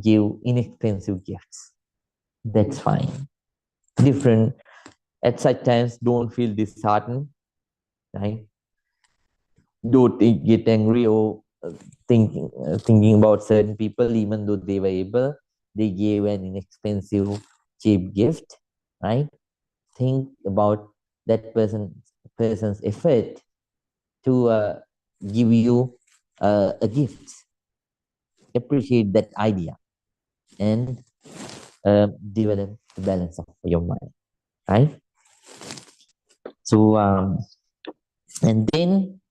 give inexpensive gifts. That's fine. Different. At such times, don't feel disheartened, right? Don't get angry or thinking about certain people, even though they were able, they gave an inexpensive, cheap gift, right? Think about that person's effort to give you a gift. Appreciate that idea and develop the balance of your mind, right? So and then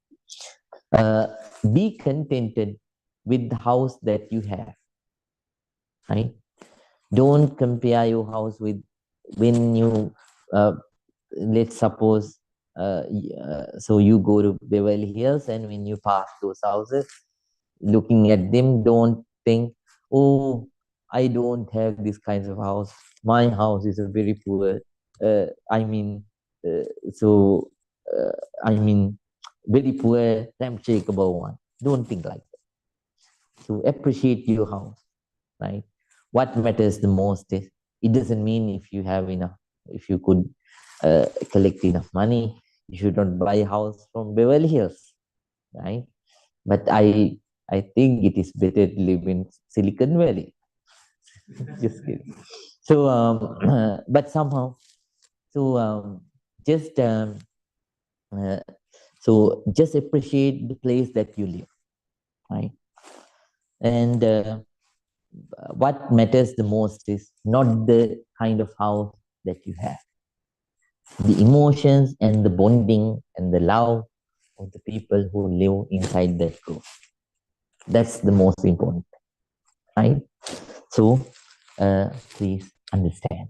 be contented with the house that you have, right? Don't compare your house with when you let's suppose so you go to Beverly Hills, and when you pass those houses, looking at them, don't think, oh, I don't have this kinds of house. My house is a very poor. I mean, uh, so I mean, very poor, unshakable one. Don't think like that. So appreciate your house, right? What matters the most is it doesn't mean if you have enough, if you could collect enough money, you should not buy a house from Beverly Hills, right? But I think it is better to live in Silicon Valley. Just kidding. So but somehow, so just uh, so just appreciate the place that you live, right? And what matters the most is not the kind of house that you have, the emotions and the bonding and the love of the people who live inside that group. That's the most important, right? So please understand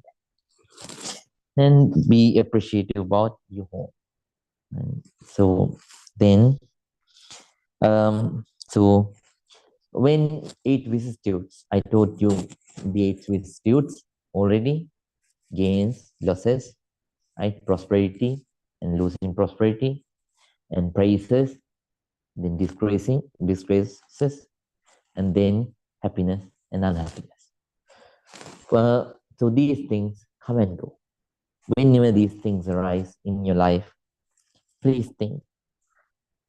and be appreciative about your home. And so then, so when 8 vicissitudes, I told you the 8 vicissitudes already: gains, losses, right? Prosperity and losing prosperity, and praises, then disgraces, and then happiness and unhappiness. So these things come and go. Whenever these things arise in your life, please think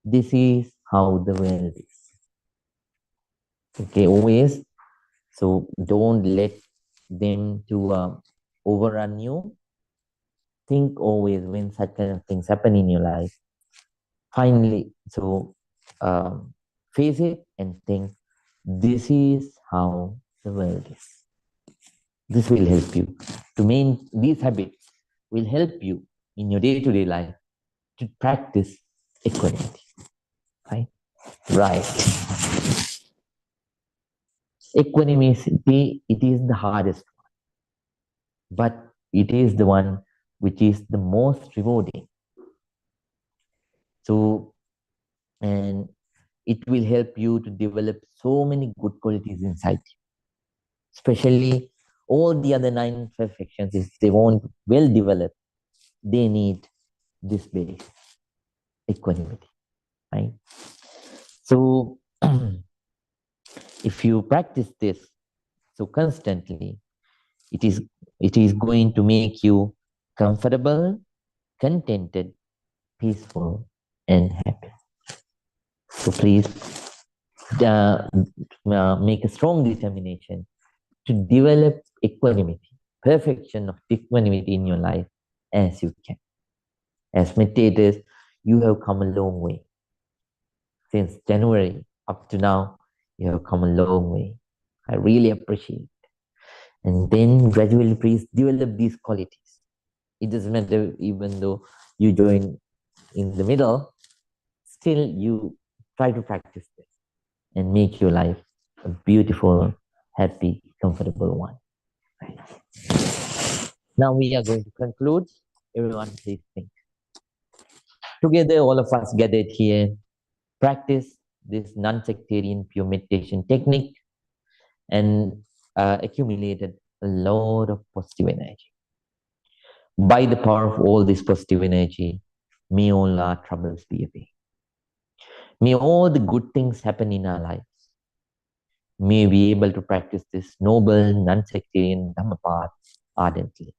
this is how the world is. Okay, always. So don't let them to overrun you. Think always when such kind of things happen in your life. Finally, so face it and think this is how the world is. This will help you to main these habits will help you in your day-to-day life to practice equanimity. Right? Right. Equanimity, it is the hardest one, but it is the one which is the most rewarding. So, and it will help you to develop so many good qualities inside you, especially all the other 9 perfections. If they want well developed, they need this base, equanimity, right? So, if you practice this so constantly, it is it is going to make you comfortable, contented, peaceful, and happy. So please make a strong determination to develop equanimity, perfection of equanimity in your life as you can. As meditators, you have come a long way. Since January up to now, you have come a long way. I really appreciate it. And then gradually, please develop these qualities. It doesn't matter even though you join in the middle, still you try to practice this and make your life a beautiful, happy, comfortable one. Right. Now we are going to conclude. Everyone, please think. Together, all of us gathered here, practice this non-sectarian pure meditation technique and accumulated a lot of positive energy. By the power of all this positive energy, may all our troubles be away. May all the good things happen in our lives. May we be able to practice this noble, non-sectarian Dhamma path ardently.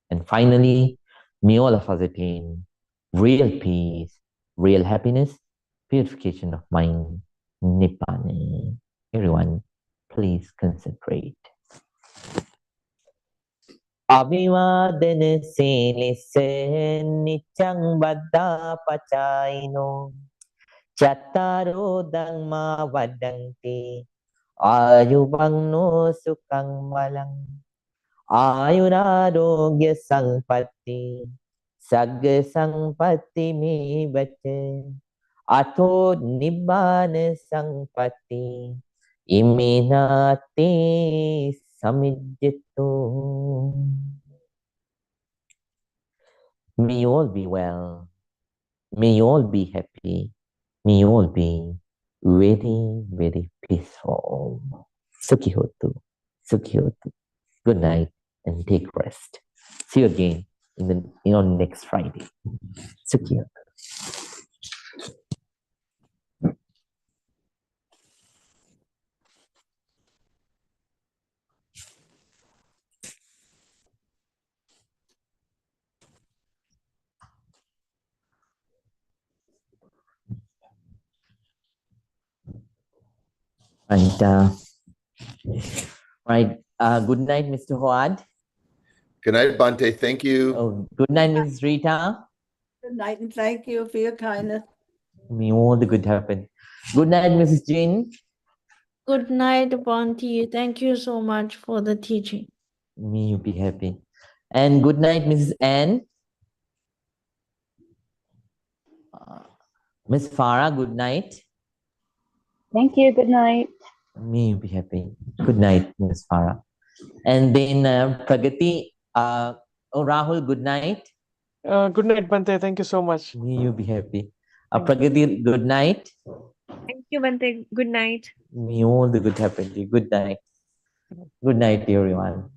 And finally, may all of us attain real peace, real happiness, purification of mind, Nibbana. Everyone, please concentrate. අභිවාදන සීලිස නිච්ඡං වද්දා පචායිනෝ චත්තාරෝ ධම්මා වඩ්ඩಂತಿ ආයුවන්නෝ සුඛං බලං ආයුරාෝග්‍ය සංපatti සග්ග සංපatti මේවච අතෝ නිබ්බාන සංපatti ඉමිනාති samijjito. May you all be well. May you all be happy. May you all be very, very peaceful. Sukhi hotu. So cute. Good night and take rest. See you again in the next Friday. So cute. And right. Good night, Mr. Howard. Good night, Bhante. Thank you. Oh, good night, Mrs. Rita. Good night, and thank you for your kindness. May all the good happen. Good night, Mrs. Jean. Good night, Bhante. Thank you so much for the teaching. May you be happy. And good night, Mrs. Anne. Miss Farah, good night. Thank you. Good night. May you be happy. Good night, Miss Farah. And then Pragati, Rahul, good night. Good night, Bhante. Thank you so much. May you be happy. Pragati, good night. Thank you, Bhante. Good night. May all the good happen to you. Good night. Good night, everyone.